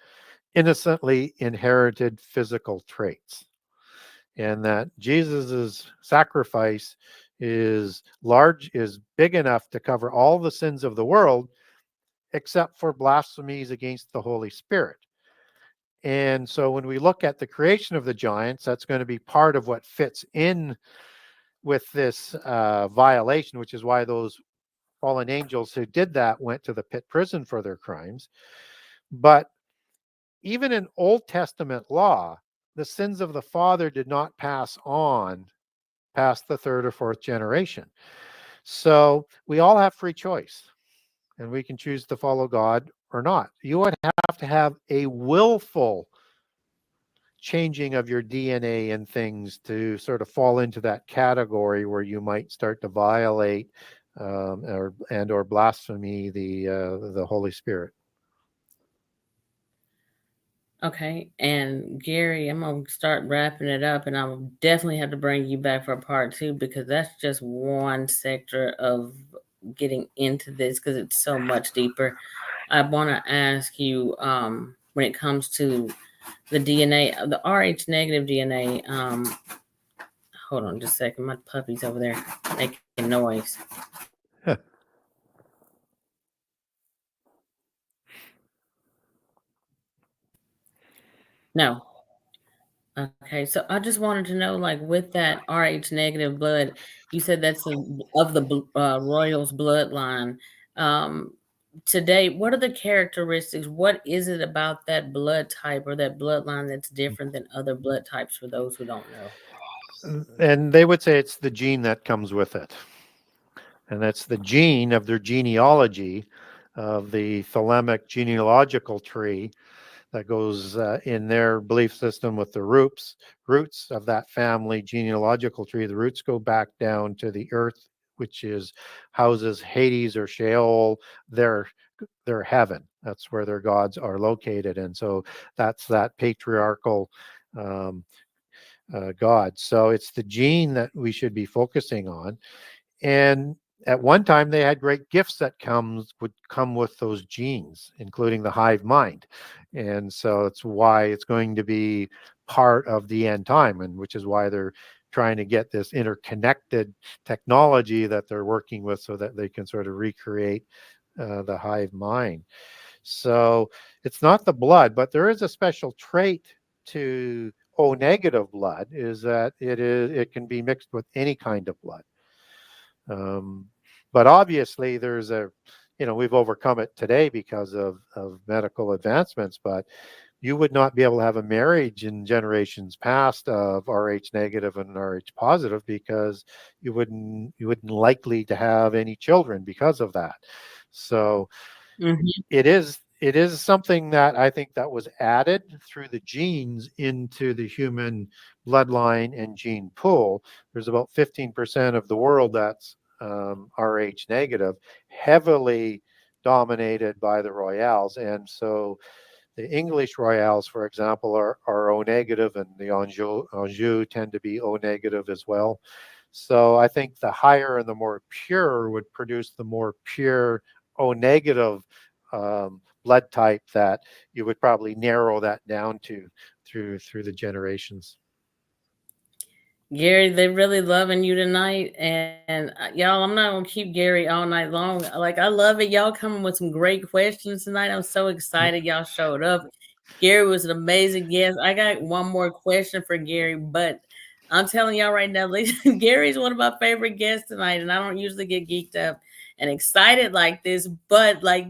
innocently inherited physical traits, and that Jesus's sacrifice is big enough to cover all the sins of the world except for blasphemies against the Holy Spirit. And so when we look at the creation of the giants, that's going to be part of what fits in with this violation, which is why those fallen angels who did that went to the pit prison for their crimes. But even in Old Testament law, the sins of the father did not pass on past the third or fourth generation. So we all have free choice, and we can choose to follow God or not. You would have to have a willful changing of your DNA and things to sort of fall into that category where you might start to violate or blasphemy the Holy Spirit. Okay, and Gary, I'm gonna start wrapping it up, and I'll definitely have to bring you back for part two because that's just one sector of getting into this because it's so much deeper. I want to ask you, when it comes to the DNA, the Rh negative DNA. Hold on just a second, my puppy's over there making noise. No. Okay, so I just wanted to know, like, with that Rh negative blood, you said that's of the royals bloodline. Um, Today, what are the characteristics? What is it about that blood type or that bloodline that's different than other blood types for those who don't know? And they would say it's the gene that comes with it. And that's the gene of their genealogy, of the thalamic genealogical tree that goes in their belief system with the roots of that family genealogical tree. The roots go back down to the earth, which is houses Hades or Sheol, their their heaven. That's where their gods are located, and so that's that patriarchal um, God. So it's the gene that we should be focusing on. And at one time, they had great gifts that would come with those genes, including the hive mind. And so it's why it's going to be part of the end time, and which is why they're trying to get this interconnected technology that they're working with so that they can sort of recreate the hive mind. So it's not the blood, but there is a special trait to O negative blood, is that it can be mixed with any kind of blood. Um, but obviously, we've overcome it today because of medical advancements, but you would not be able to have a marriage in generations past of Rh negative and Rh positive because you wouldn't likely to have any children because of that. So Hmm. it is something that I think that was added through the genes into the human bloodline and gene pool. There's about 15% of the world that's Rh negative, heavily dominated by the royales. And so the English royales, for example, are O negative, and the Anjou tend to be O negative as well. So I think the higher and the more pure would produce the more pure O negative blood type that you would probably narrow that down to through the generations. Gary, they're really loving you tonight. And y'all, I'm not going to keep Gary all night long. Like, I love it. Y'all coming with some great questions tonight. I'm so excited y'all showed up. Gary was an amazing guest. I got one more question for Gary, but I'm telling y'all right now, Gary's one of my favorite guests tonight. And I don't usually get geeked up and excited like this, but like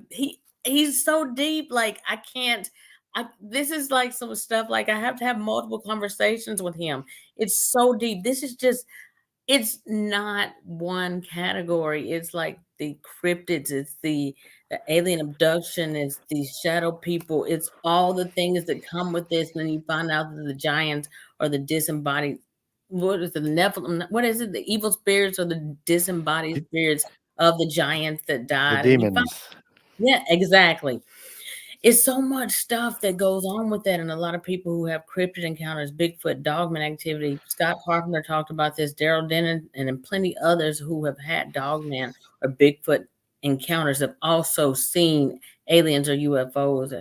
he's so deep. Like, I can't. This is like some stuff like I have to have multiple conversations with him. It's so deep. This is just it's not one category. It's like the cryptids, it's the alien abduction, it's the shadow people, it's all the things that come with this. And then you find out that the giants or the disembodied, what is it, the Nephilim? What is it? The evil spirits or the disembodied The, spirits of the giants that the died. And you find, demons. yeah, exactly. It's so much stuff that goes on with that, and a lot of people who have cryptid encounters, Bigfoot, dogman activity. Scott Carpenter talked about this, Daryl Denon, and then plenty others who have had dogman or Bigfoot encounters have also seen aliens or UFOs,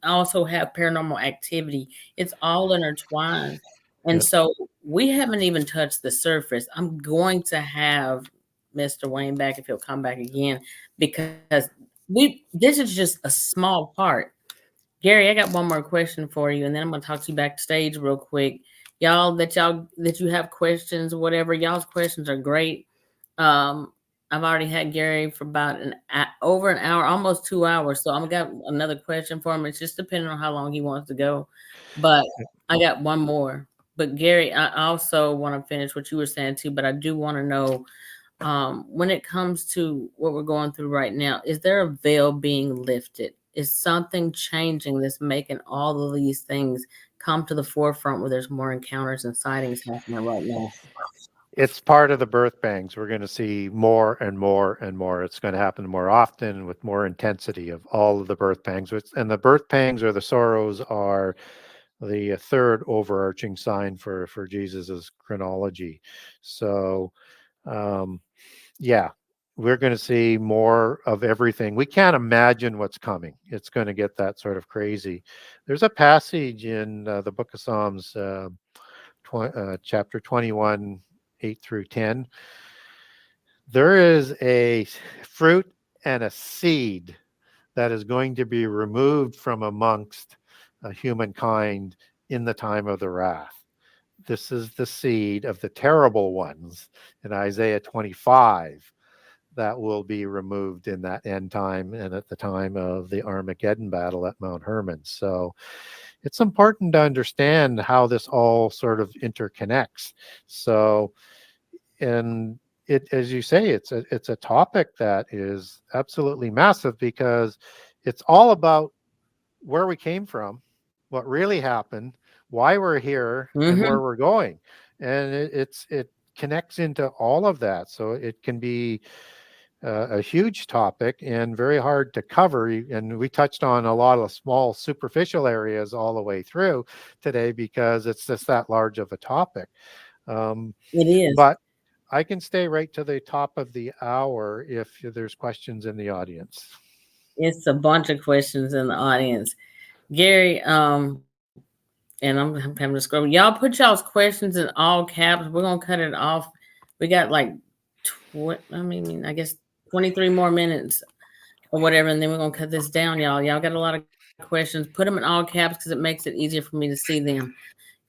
also have paranormal activity. It's all intertwined. And Yeah. so we haven't even touched the surface. I'm going to have Mr. Wayne back if he'll come back again because this is just a small part. Gary, I got one more question for you, and then I'm gonna talk to you backstage real quick. Y'all that you have questions or whatever, y'all's questions are great. Um, I've already had Gary for about over an hour, almost 2 hours. So I'm got another question for him. It's just depending on how long he wants to go. But I got one more. But Gary, I also want to finish what you were saying too, but I do want to know when it comes to what we're going through right now, is there a veil being lifted? Is something changing that's making all of these things come to the forefront where there's more encounters and sightings happening right now? It's part of the birth pangs. We're going to see more and more and more. It's going to happen more often with more intensity of all of the birth pangs. And the birth pangs or the sorrows are the third overarching sign for Jesus's chronology. So, um, yeah, we're going to see more of everything. We can't imagine what's coming. It's going to get that sort of crazy. There's a passage in the book of Psalms, chapter 21, 8 through 10. There is a fruit and a seed that is going to be removed from amongst humankind in the time of the wrath. This is the seed of the terrible ones in Isaiah 25 that will be removed in that end time and at the time of the Armageddon battle at Mount Hermon. So it's important to understand how this all sort of interconnects. So, and it, as you say, it's a topic that is absolutely massive because it's all about where we came from, what really happened, why we're here, and Mm-hmm. where we're going, and it connects into all of that. So it can be a huge topic and very hard to cover. And we touched on a lot of small, superficial areas all the way through today because it's just that large of a topic. Um, It is. but I can stay right to the top of the hour if there's questions in the audience. It's a bunch of questions in the audience. Gary, and I'm having to scroll. Y'all put y'all's questions in all caps. We're gonna cut it off. We got like I guess 23 more minutes or whatever, and then we're gonna cut this down, y'all. Y'all got a lot of questions. Put them in all caps because it makes it easier for me to see them.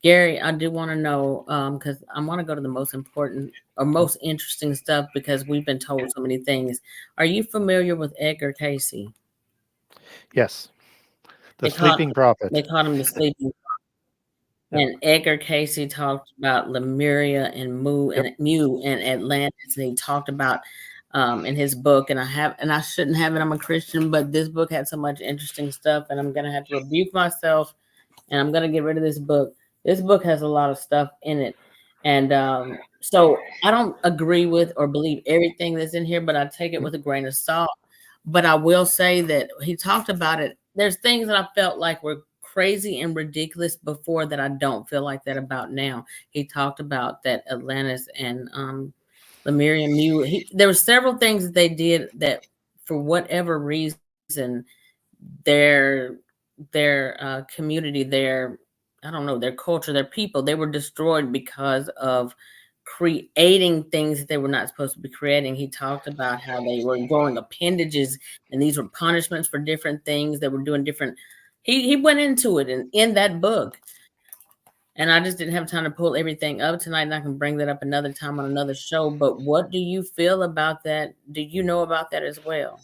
Gary, I do want to know because I want to go to the most important or most interesting stuff because we've been told so many things. Are you familiar with Edgar Casey? Yes, the They called sleeping prophet. they called him the sleeping. Yep. And Edgar Casey talked about Lemuria and Yep. Mu and Atlantis, and he talked about in his book. And I shouldn't have it. I'm a Christian, but this book had so much interesting stuff, and I'm gonna have to rebuke myself, and I'm gonna get rid of this book. This book has a lot of stuff in it, and so I don't agree with or believe everything that's in here, but I take it with a grain of salt. But I will say that he talked about it. There's things that I felt like were crazy and ridiculous before that I don't feel like that about now. He talked about that Atlantis and Lemuria Mu. There were several things that they did that, for whatever reason, their their community, their I don't know, their culture, their people, they were destroyed because of creating things that they were not supposed to be creating. He talked about how they were growing appendages, and these were punishments for different things. They were doing different. He went into it in that book, and I just didn't have time to pull everything up tonight. And I can bring that up another time on another show. But what do you feel about that? Do you know about that as well?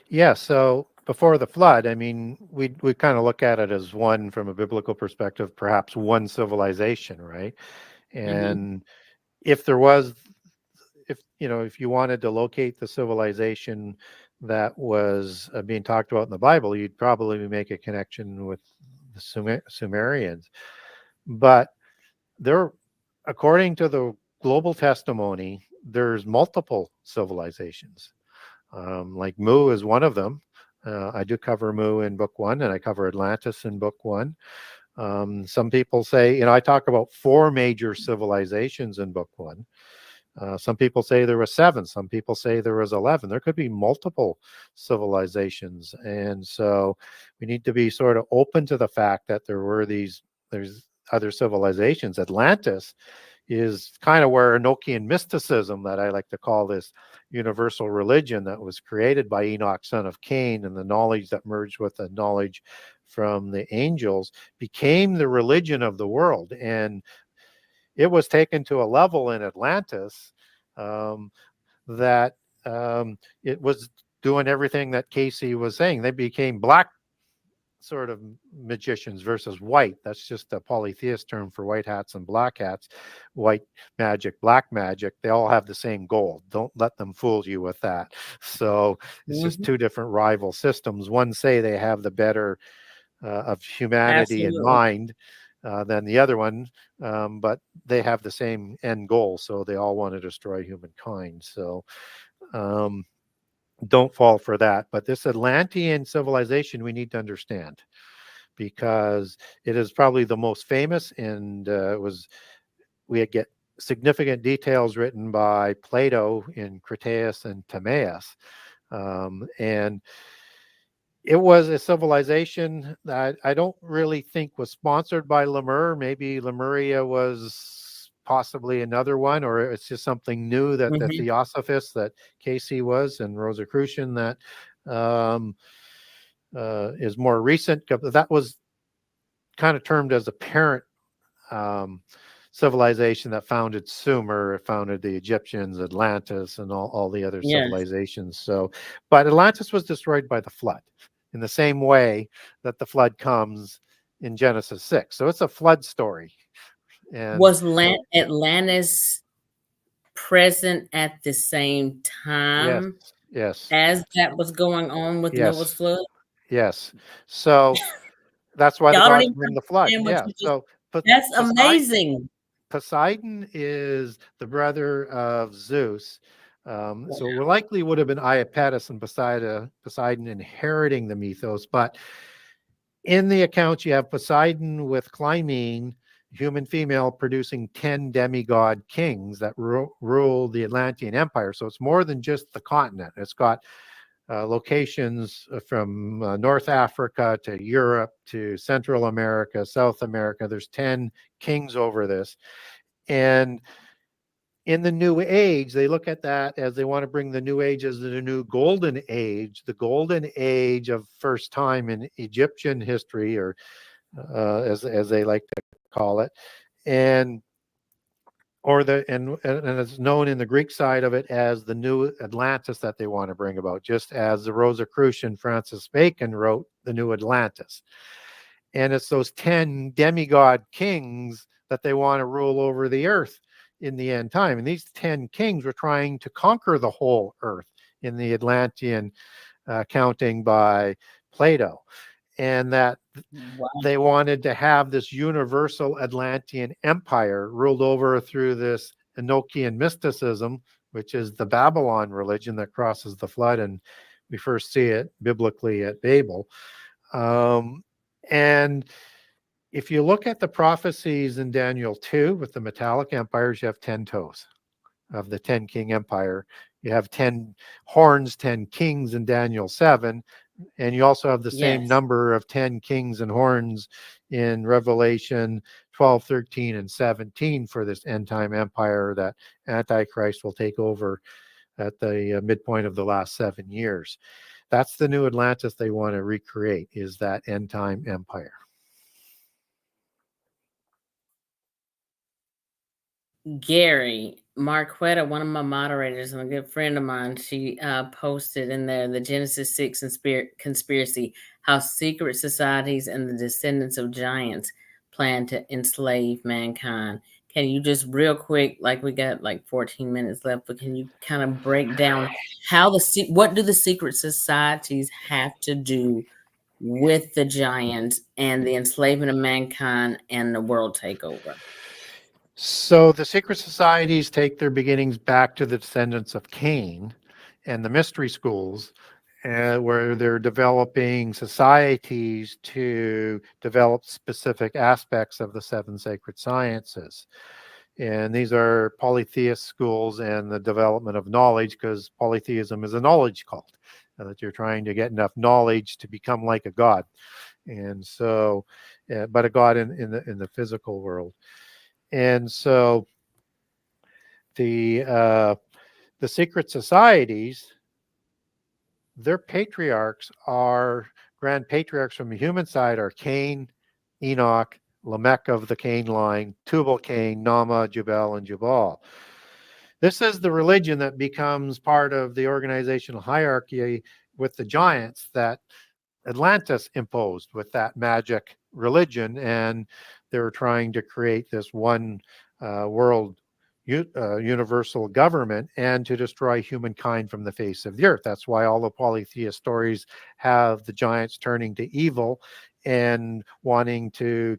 Yeah. So before the flood, I mean, we kind of look at it as one from a biblical perspective, perhaps one civilization, right? Hmm. And if there was if you wanted to locate the civilization that was being talked about in the Bible, you'd probably make a connection with the Sumerians. But there, according to the global testimony, there's multiple civilizations. Like Mu is one of them. I do cover Mu in book 1, and I cover Atlantis in book 1. Some people say, I talk about 4 major civilizations in book 1. Some people say there was 7. Some people say there was 11. There could be multiple civilizations, and so we need to be sort of open to the fact that there's other civilizations. Atlantis is kind of where Enochian mysticism, that I like to call this universal religion that was created by Enoch, son of Cain, and the knowledge that merged with the knowledge from the angels, became the religion of the world. And it was taken to a level in Atlantis that it was doing everything that Casey was saying. They became black sort of magicians versus white. That's just a polytheist term for white hats and black hats. White magic, black magic, they all have the same goal. Don't let them fool you with that. So it's just 2 different rival systems. One say they have the better of humanity in Absolutely. mind than the other one, but they have the same end goal. So they all want to destroy humankind. So don't fall for that. But this Atlantean civilization we need to understand, because it is probably the most famous, and we get significant details written by Plato in Critias and Timaeus, and it was a civilization that I don't really think was sponsored by Lemur. Maybe Lemuria was possibly another one, or it's just something new that the Theosophists that Casey was and Rosicrucian that is more recent. That was kind of termed as a parent civilization that founded Sumer, founded the Egyptians, Atlantis, and all the other civilizations. So, but Atlantis was destroyed by the flood in the same way that the flood comes in Genesis 6. So it's a flood story. And was Atlantis present at the same yes, time yes, as that was going on with Noah's yes, flood? yes. So that's why the Y'all don't gods even bring the flood. understand what Yeah. you just. So That's Poseidon, amazing. Poseidon is the brother of Zeus. Wow. So it likely would have been Iapetus and Poseidon inheriting the mythos. But in the accounts, you have Poseidon with Clymene, human female, producing 10 demigod kings that rule the Atlantean Empire. So it's more than just the continent. It's got locations from North Africa to Europe to Central America, South America. There's 10 kings over this. And in the New Age, they look at that as they want to bring the New Age as the new golden age, the golden age of first time in Egyptian history, or as they like to call it, and and it's known in the Greek side of it as the new Atlantis that they want to bring about, just as the Rosicrucian Francis Bacon wrote the new Atlantis. And it's those 10 demigod kings that they want to rule over the earth in the end time. And these 10 kings were trying to conquer the whole earth in the Atlantean counting by Plato. And that they wanted to have this universal Atlantean empire ruled over through this Enochian mysticism, which is the Babylon religion that crosses the flood. And we first see it biblically at Babel. And if you look at the prophecies in Daniel 2 with the metallic empires, you have 10 toes of the 10 king empire. You have 10 horns, 10 kings in Daniel 7. And you also have the same number of 10 kings and horns in Revelation 12, 13, and 17 for this end time empire that Antichrist will take over at the midpoint of the last 7 years. That's the new Atlantis they want to recreate, is that end time empire. Gary Marquetta, one of my moderators and a good friend of mine, she posted in there the Genesis 6 conspiracy, how secret societies and the descendants of giants plan to enslave mankind. Can you just real quick, like we got like 14 minutes left, but can you kind of break down how what do the secret societies have to do with the giants and the enslavement of mankind and the world takeover? So the secret societies take their beginnings back to the descendants of Cain and the mystery schools, where they're developing societies to develop specific aspects of the seven sacred sciences. And these are polytheist schools and the development of knowledge, because polytheism is a knowledge cult, that you're trying to get enough knowledge to become like a god. And so, but a god in the physical world. And so the secret societies, their patriarchs are grand patriarchs from the human side are Cain, Enoch, Lamech of the Cain line, Tubal-Cain, Nama, Jubal, and Jubal. This is the religion that becomes part of the organizational hierarchy with the giants that Atlantis imposed with that magic religion, and they were trying to create this one world universal government and to destroy humankind from the face of the earth. That's why all the polytheist stories have the giants turning to evil and wanting to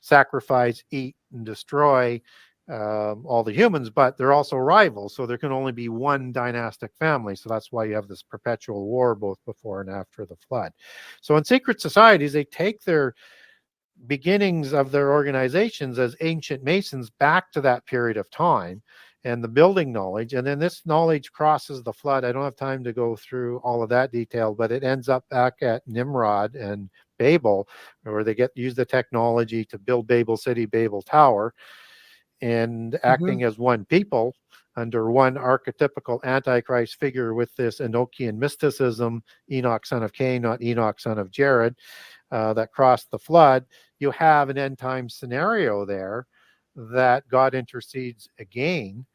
sacrifice, eat, and destroy all the humans, but they're also rivals. So there can only be one dynastic family. So that's why you have this perpetual war both before and after the flood. So in secret societies, they take their beginnings of their organizations as ancient masons back to that period of time and the building knowledge. And then this knowledge crosses the flood. I don't have time to go through all of that detail, but it ends up back at Nimrod and Babel, where they use the technology to build Babel City, Babel Tower, and acting as one people under one archetypical antichrist figure with this Enochian mysticism, Enoch son of Cain, not Enoch son of Jared, that crossed the flood. You have an end time scenario there that God intercedes again,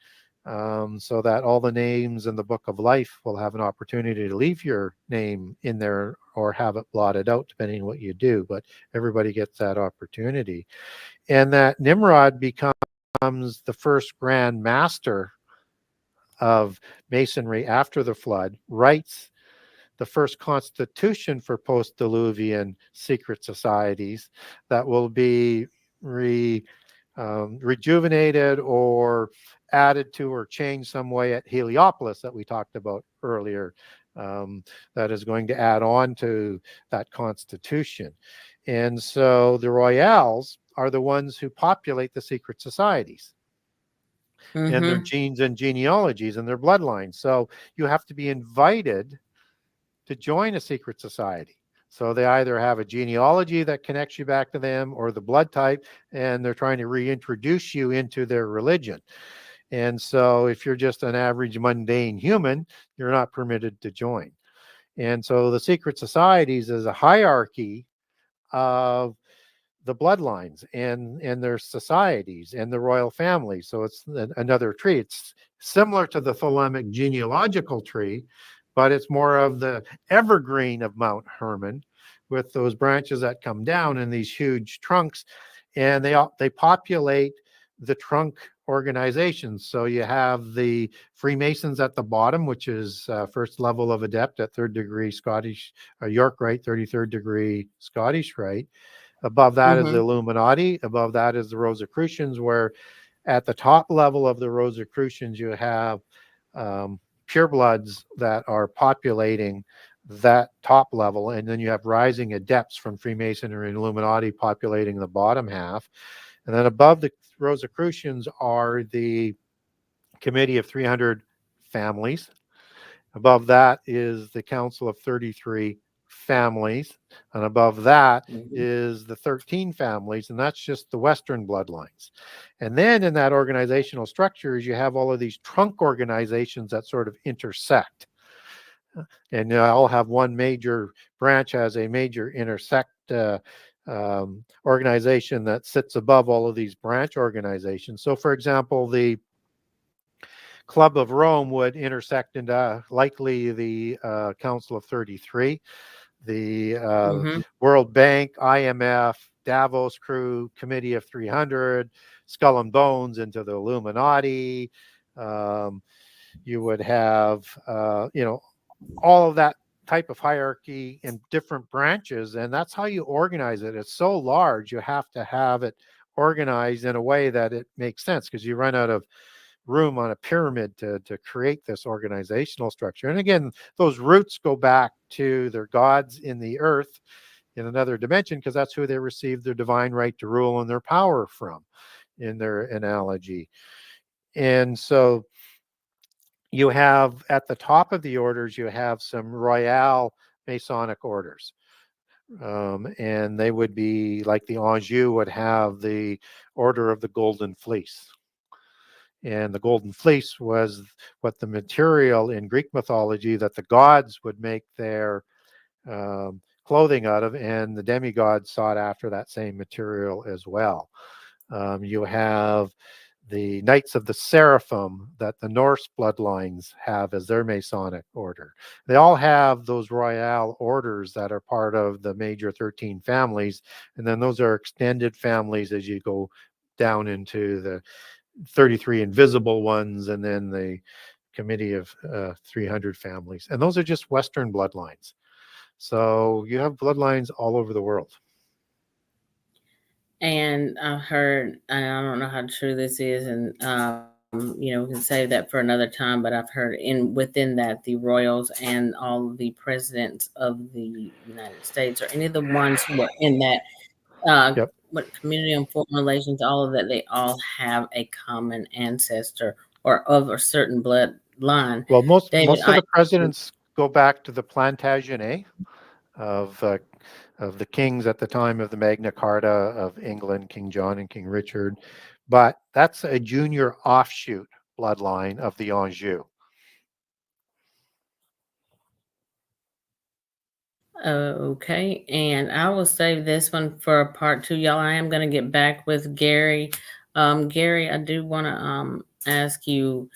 so that all the names in the book of life will have an opportunity to leave your name in there or have it blotted out, depending on what you do. But everybody gets that opportunity. And that Nimrod becomes the first grand master of masonry after the flood, writes the first constitution for post-diluvian secret societies that will be rejuvenated or added to or changed some way at Heliopolis that we talked about earlier, that is going to add on to that constitution. And so the royales are the ones who populate the secret societies and their genes and genealogies and their bloodlines. So you have to be invited to join a secret society. So they either have a genealogy that connects you back to them or the blood type, and they're trying to reintroduce you into their religion. And so if you're just an average mundane human, you're not permitted to join. And so the secret societies is a hierarchy of the bloodlines and their societies and the royal families. So it's another tree. It's similar to the Thelemic genealogical tree, but it's more of the evergreen of Mount Hermon with those branches that come down in these huge trunks, and they populate the trunk organizations. So you have the Freemasons at the bottom, which is first level of adept at third degree Scottish York Rite, 33rd degree Scottish Rite. Above that is the Illuminati. Above that is the Rosicrucians, where at the top level of the Rosicrucians, you have purebloods that are populating that top level. And then you have rising adepts from Freemasonry and Illuminati populating the bottom half. And then above the Rosicrucians are the Committee of 300 Families. Above that is the Council of 33 Families, and above that is the 13 families, and that's just the Western bloodlines. And then in that organizational structures, you have all of these trunk organizations that sort of intersect, and they all have one major branch as a major intersect organization that sits above all of these branch organizations. So, for example, the Club of Rome would intersect into likely the Council of 33. The World Bank, IMF, Davos crew, Committee of 300, Skull and Bones into the Illuminati. Um, you would have, all of that type of hierarchy in different branches, and that's how you organize it. It's so large, you have to have it organized in a way that it makes sense, because you run out of room on a pyramid to create this organizational structure. And again, those roots go back to their gods in the earth in another dimension, because that's who they received their divine right to rule and their power from in their analogy. And so you have at the top of the orders, you have some royal Masonic orders. And they would be like the Anjou would have the Order of the Golden Fleece. And the Golden Fleece was what the material in Greek mythology that the gods would make their clothing out of, and the demigods sought after that same material as well. You have the Knights of the Seraphim that the Norse bloodlines have as their Masonic order. They all have those royal orders that are part of the major 13 families, and then those are extended families as you go down into the 33 invisible ones, and then the Committee of 300 families. And those are just Western bloodlines. So you have bloodlines all over the world. And I've heard, and I don't know how true this is, and we can save that for another time. But I've heard within that the royals and all of the presidents of the United States, or any of the ones who are in that Yep. what community and foreign relations, all of that, they all have a common ancestor or of a certain bloodline. Well, David, most of the presidents go back to the Plantagenet of the kings at the time of the Magna Carta of England, King John and King Richard. But that's a junior offshoot bloodline of the Anjou. Okay, and I will save this one for part two, y'all. I am going to get back with Gary. Gary, I do want to ask you,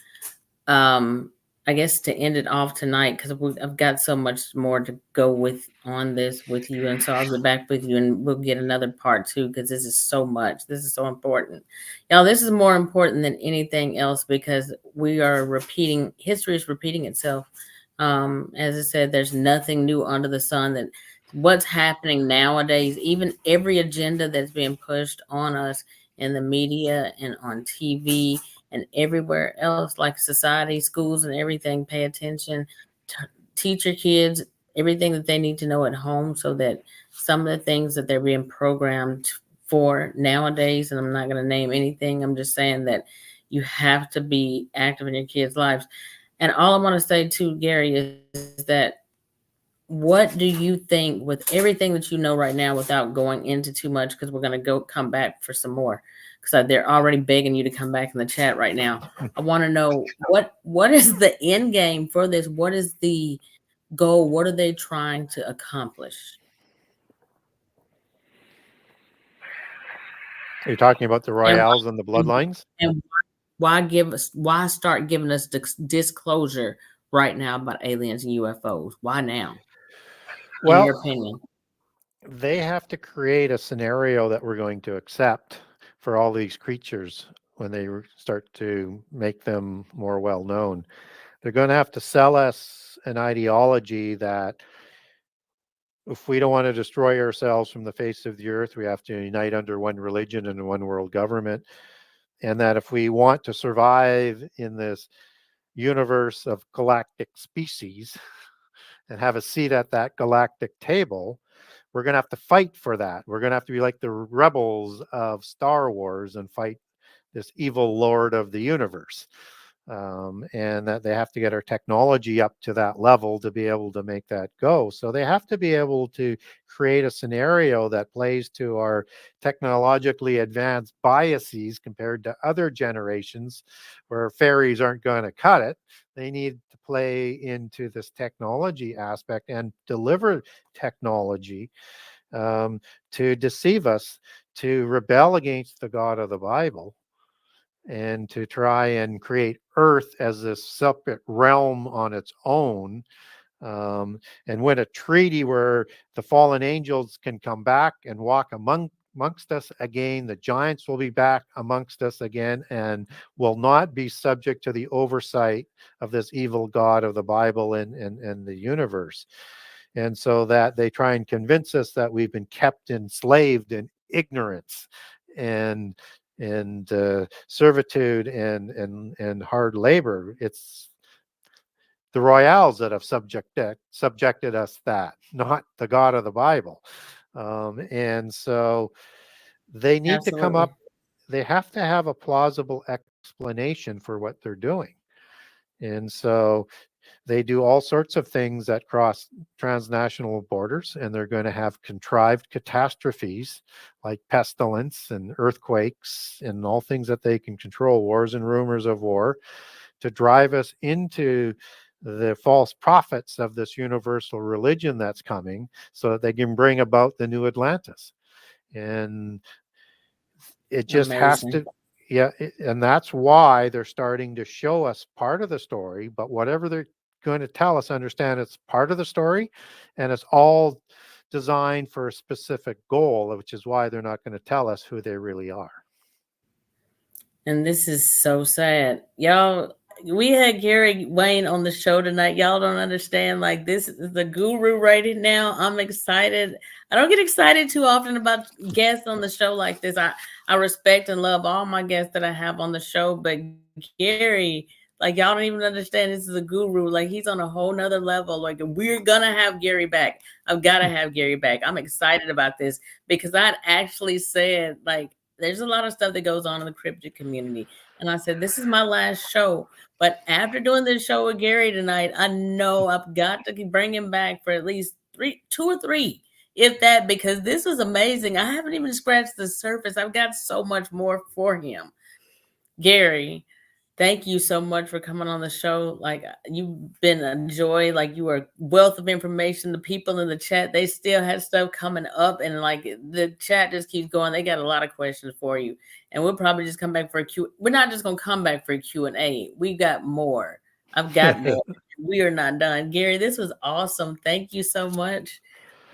um, I guess to end it off tonight, because I've got so much more to go with on this with you, and so I'll get back with you, and we'll get another part two, because this is so much. This is so important, y'all. This is more important than anything else, because we are repeating. History is repeating itself. As I said, there's nothing new under the sun. That what's happening nowadays, even every agenda that's being pushed on us in the media and on TV and everywhere else, like society, schools, and everything, pay attention, teach your kids everything that they need to know at home, so that some of the things that they're being programmed for nowadays, and I'm not going to name anything, I'm just saying that you have to be active in your kids' lives. And all I want to say to Gary is that what do you think, with everything that you know right now, without going into too much, because we're going to come back for some more, because they're already begging you to come back in the chat right now. I want to know what is the end game for this? What is the goal? What are they trying to accomplish? Are you talking about the And royals and the bloodlines? and why start giving us disclosure right now about aliens and UFOs? Why now, in Well, your opinion? they have to create a scenario that we're going to accept for all these creatures when they start to make them more well known. They're going to have to sell us an ideology that if we don't want to destroy ourselves from the face of the earth, we have to unite under one religion and one world government. And that if we want to survive in this universe of galactic species and have a seat at that galactic table, we're going to have to fight for that. We're going to have to be like the rebels of Star Wars and fight this evil lord of the universe. And that they have to get our technology up to that level to be able to make that go. So they have to be able to create a scenario that plays to our technologically advanced biases compared to other generations where fairies aren't going to cut it. They need to play into this technology aspect and deliver technology to deceive us, to rebel against the God of the Bible, and to try and create Earth as this separate realm on its own, and win a treaty where the fallen angels can come back and walk among amongst us again. The giants will be back amongst us again and will not be subject to the oversight of this evil God of the Bible and the universe. And so that they try and convince us that we've been kept enslaved in ignorance and servitude and hard labor. It's the royals that have subjected us, that, not the God of the Bible. And so they need to come Absolutely. up, they have to have a plausible explanation for what they're doing. And so they do all sorts of things that cross transnational borders, and they're going to have contrived catastrophes like pestilence and earthquakes and all things that they can control, wars and rumors of war, to drive us into the false prophets of this universal religion that's coming so that they can bring about the new Atlantis. And it just has Amazing. to, yeah, and that's why they're starting to show us part of the story, but whatever they're going to tell us, understand it's part of the story and it's all designed for a specific goal, which is why they're not going to tell us who they really are. And this is so sad. Y'all, we had Gary Wayne on the show tonight. Y'all don't understand. Like, this is the guru right now. I'm excited. I don't get excited too often about guests on the show like this. I respect and love all my guests that I have on the show, but Gary, like, y'all don't even understand. This is a guru. Like, he's on a whole nother level. Like, we're gonna have Gary back. I've got to have Gary back. I'm excited about this because I'd actually said, like, there's a lot of stuff that goes on in the cryptid community. And I said, this is my last show. But after doing this show with Gary tonight, I know I've got to bring him back for at least two or three, if that, because this was amazing. I haven't even scratched the surface. I've got so much more for him. Gary, thank you so much for coming on the show. Like, you've been a joy. Like, you are a wealth of information. The people in the chat, they still had stuff coming up, and like the chat just keeps going. They got a lot of questions for you, and we'll probably just come back for a Q. We're not just gonna come back for a Q&A. We got more. I've got more. We are not done. Gary, this was awesome. Thank you so much.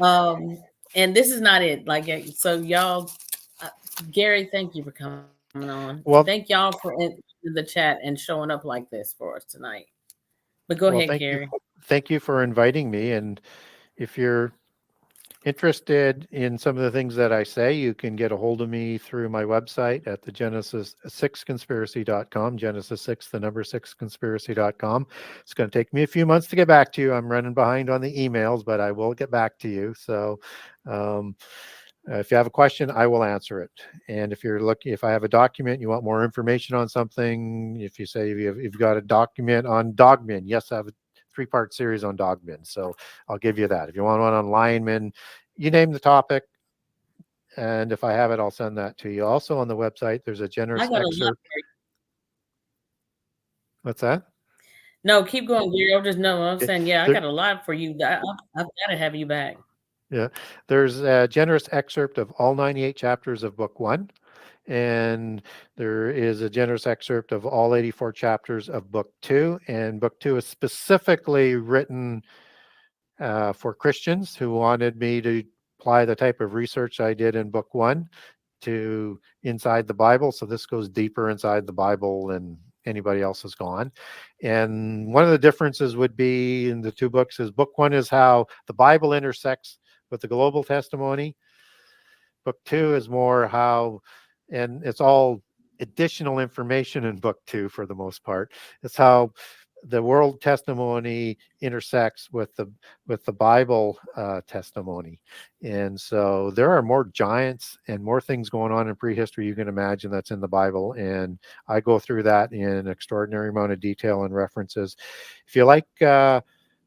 Um, and this is not it. Like, so y'all, uh, Gary, thank you for coming on. Well, Thank y'all for in the chat and showing up like this for us tonight. But go well, ahead, Gary. thank you for inviting me. And if you're interested in some of the things that I say, you can get a hold of me through my website at the Genesis6conspiracy.com, Genesis6, the number 6conspiracy.com. It's going to take me a few months to get back to you. I'm running behind on the emails, but I will get back to you. So if you have a question, I will answer it. And if you're looking, if I have a document, you want more information on something, if you say you've got a document on dogman, yes, I have a 3-part series on dogmen. So I'll give you that. If you want one on linemen, you name the topic. And if I have it, I'll send that to you. Also on the website, there's a I generous got a lot excerpt. for you. What's that? No, keep going, Gary. I'm just no. I'm Okay. saying, yeah, I got a lot for you. I've got to have you back. Yeah. There's a generous excerpt of all 98 chapters of book 1. And there is a generous excerpt of all 84 chapters of book 2. And book 2 is specifically written for Christians who wanted me to apply the type of research I did in book 1 to inside the Bible. So this goes deeper inside the Bible than anybody else has gone. And one of the differences would be in the 2 books is book 1 is how the Bible intersects with the global testimony. Book 2 is more how, and it's all additional information in book 2 for the most part. It's how the world testimony intersects with the Bible testimony. And so there are more giants and more things going on in prehistory you can imagine that's in the Bible. And I go through that in an extraordinary amount of detail and references. If you like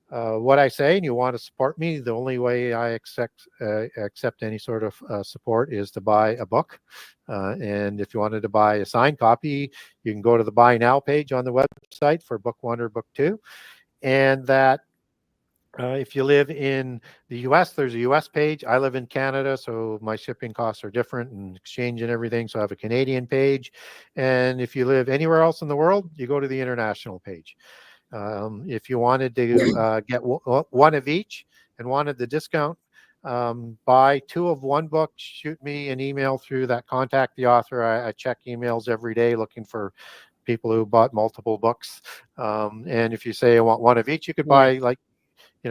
what I say and you want to support me, the only way I accept any sort of support is to buy a book. And if you wanted to buy a signed copy, you can go to the Buy Now page on the website for book 1 or book 2. And that if you live in the US, there's a US page. I live in Canada, so my shipping costs are different and exchange and everything. So I have a Canadian page. And if you live anywhere else in the world, you go to the international page. If you wanted to get one of each and wanted the discount, Buy 2 of one book, shoot me an email through that contact the author. I check emails every day looking for people who bought multiple books. And if you say I want 1 of each, you could Yeah. buy like,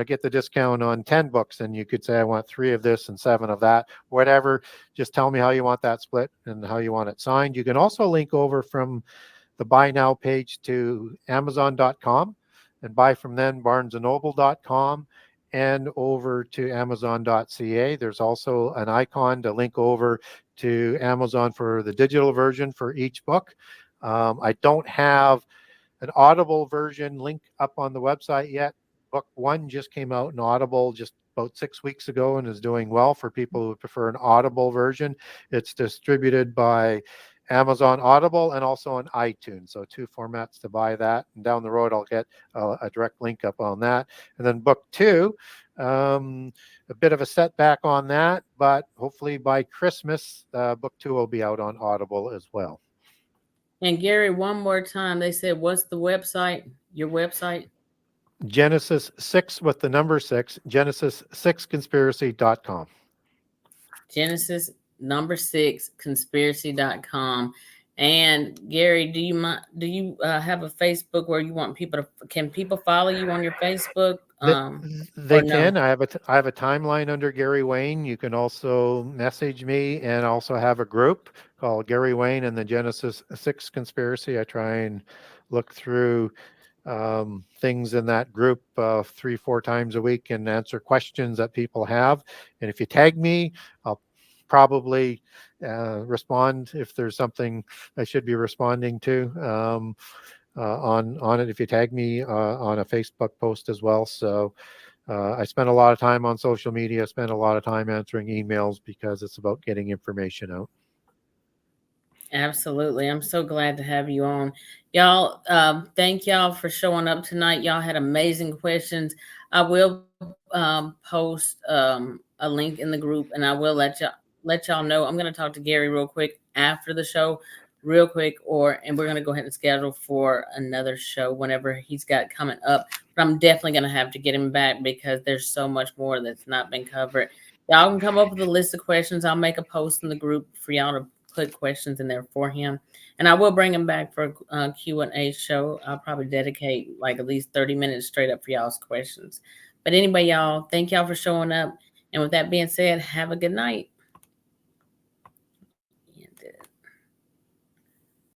get the discount on 10 books, and you could say I want 3 of this and 7 of that, whatever. Just tell me how you want that split and how you want it signed. You can also link over from the buy now page to amazon.com and buy from then barnesandnoble.com and over to amazon.ca. There's also an icon to link over to Amazon for the digital version for each book. I don't have an Audible version link up on the website yet. Book 1 just came out in Audible just about 6 weeks ago and is doing well for people who prefer an Audible version. It's distributed by Amazon Audible and also on iTunes. So 2 formats to buy that. And down the road, I'll get a direct link up on that. And then book 2, a bit of a setback on that, but hopefully by Christmas, book 2 will be out on Audible as well. And Gary, one more time, they said, what's the website? Your website? Genesis 6 with the number 6, Genesis6conspiracy.com. Genesis number 6 conspiracy.com. And Gary, do you have a Facebook where you want people to, can people follow you on your Facebook? They no? can. I have a timeline under Gary Wayne. You can also message me, and also have a group called Gary Wayne and the Genesis 6 Conspiracy. I try and look through things in that group 3-4 times a week and answer questions that people have. And if you tag me, I'll probably respond if there's something I should be responding to. On it if you tag me on a Facebook post as well. So I spend a lot of time on social media, spend a lot of time answering emails because it's about getting information out. Absolutely. I'm so glad to have you on. Y'all, thank y'all for showing up tonight. Y'all had amazing questions. I will post a link in the group, and I will let y'all know. I'm going to talk to Gary real quick after the show, real quick, and we're going to go ahead and schedule for another show whenever he's got coming up. But I'm definitely going to have to get him back because there's so much more that's not been covered. Y'all can come up with a list of questions. I'll make a post in the group for y'all to put questions in there for him, and I will bring him back for a Q&A show. I'll probably dedicate like at least 30 minutes straight up for y'all's questions. But anyway, y'all, thank y'all for showing up, and with that being said, have a good night.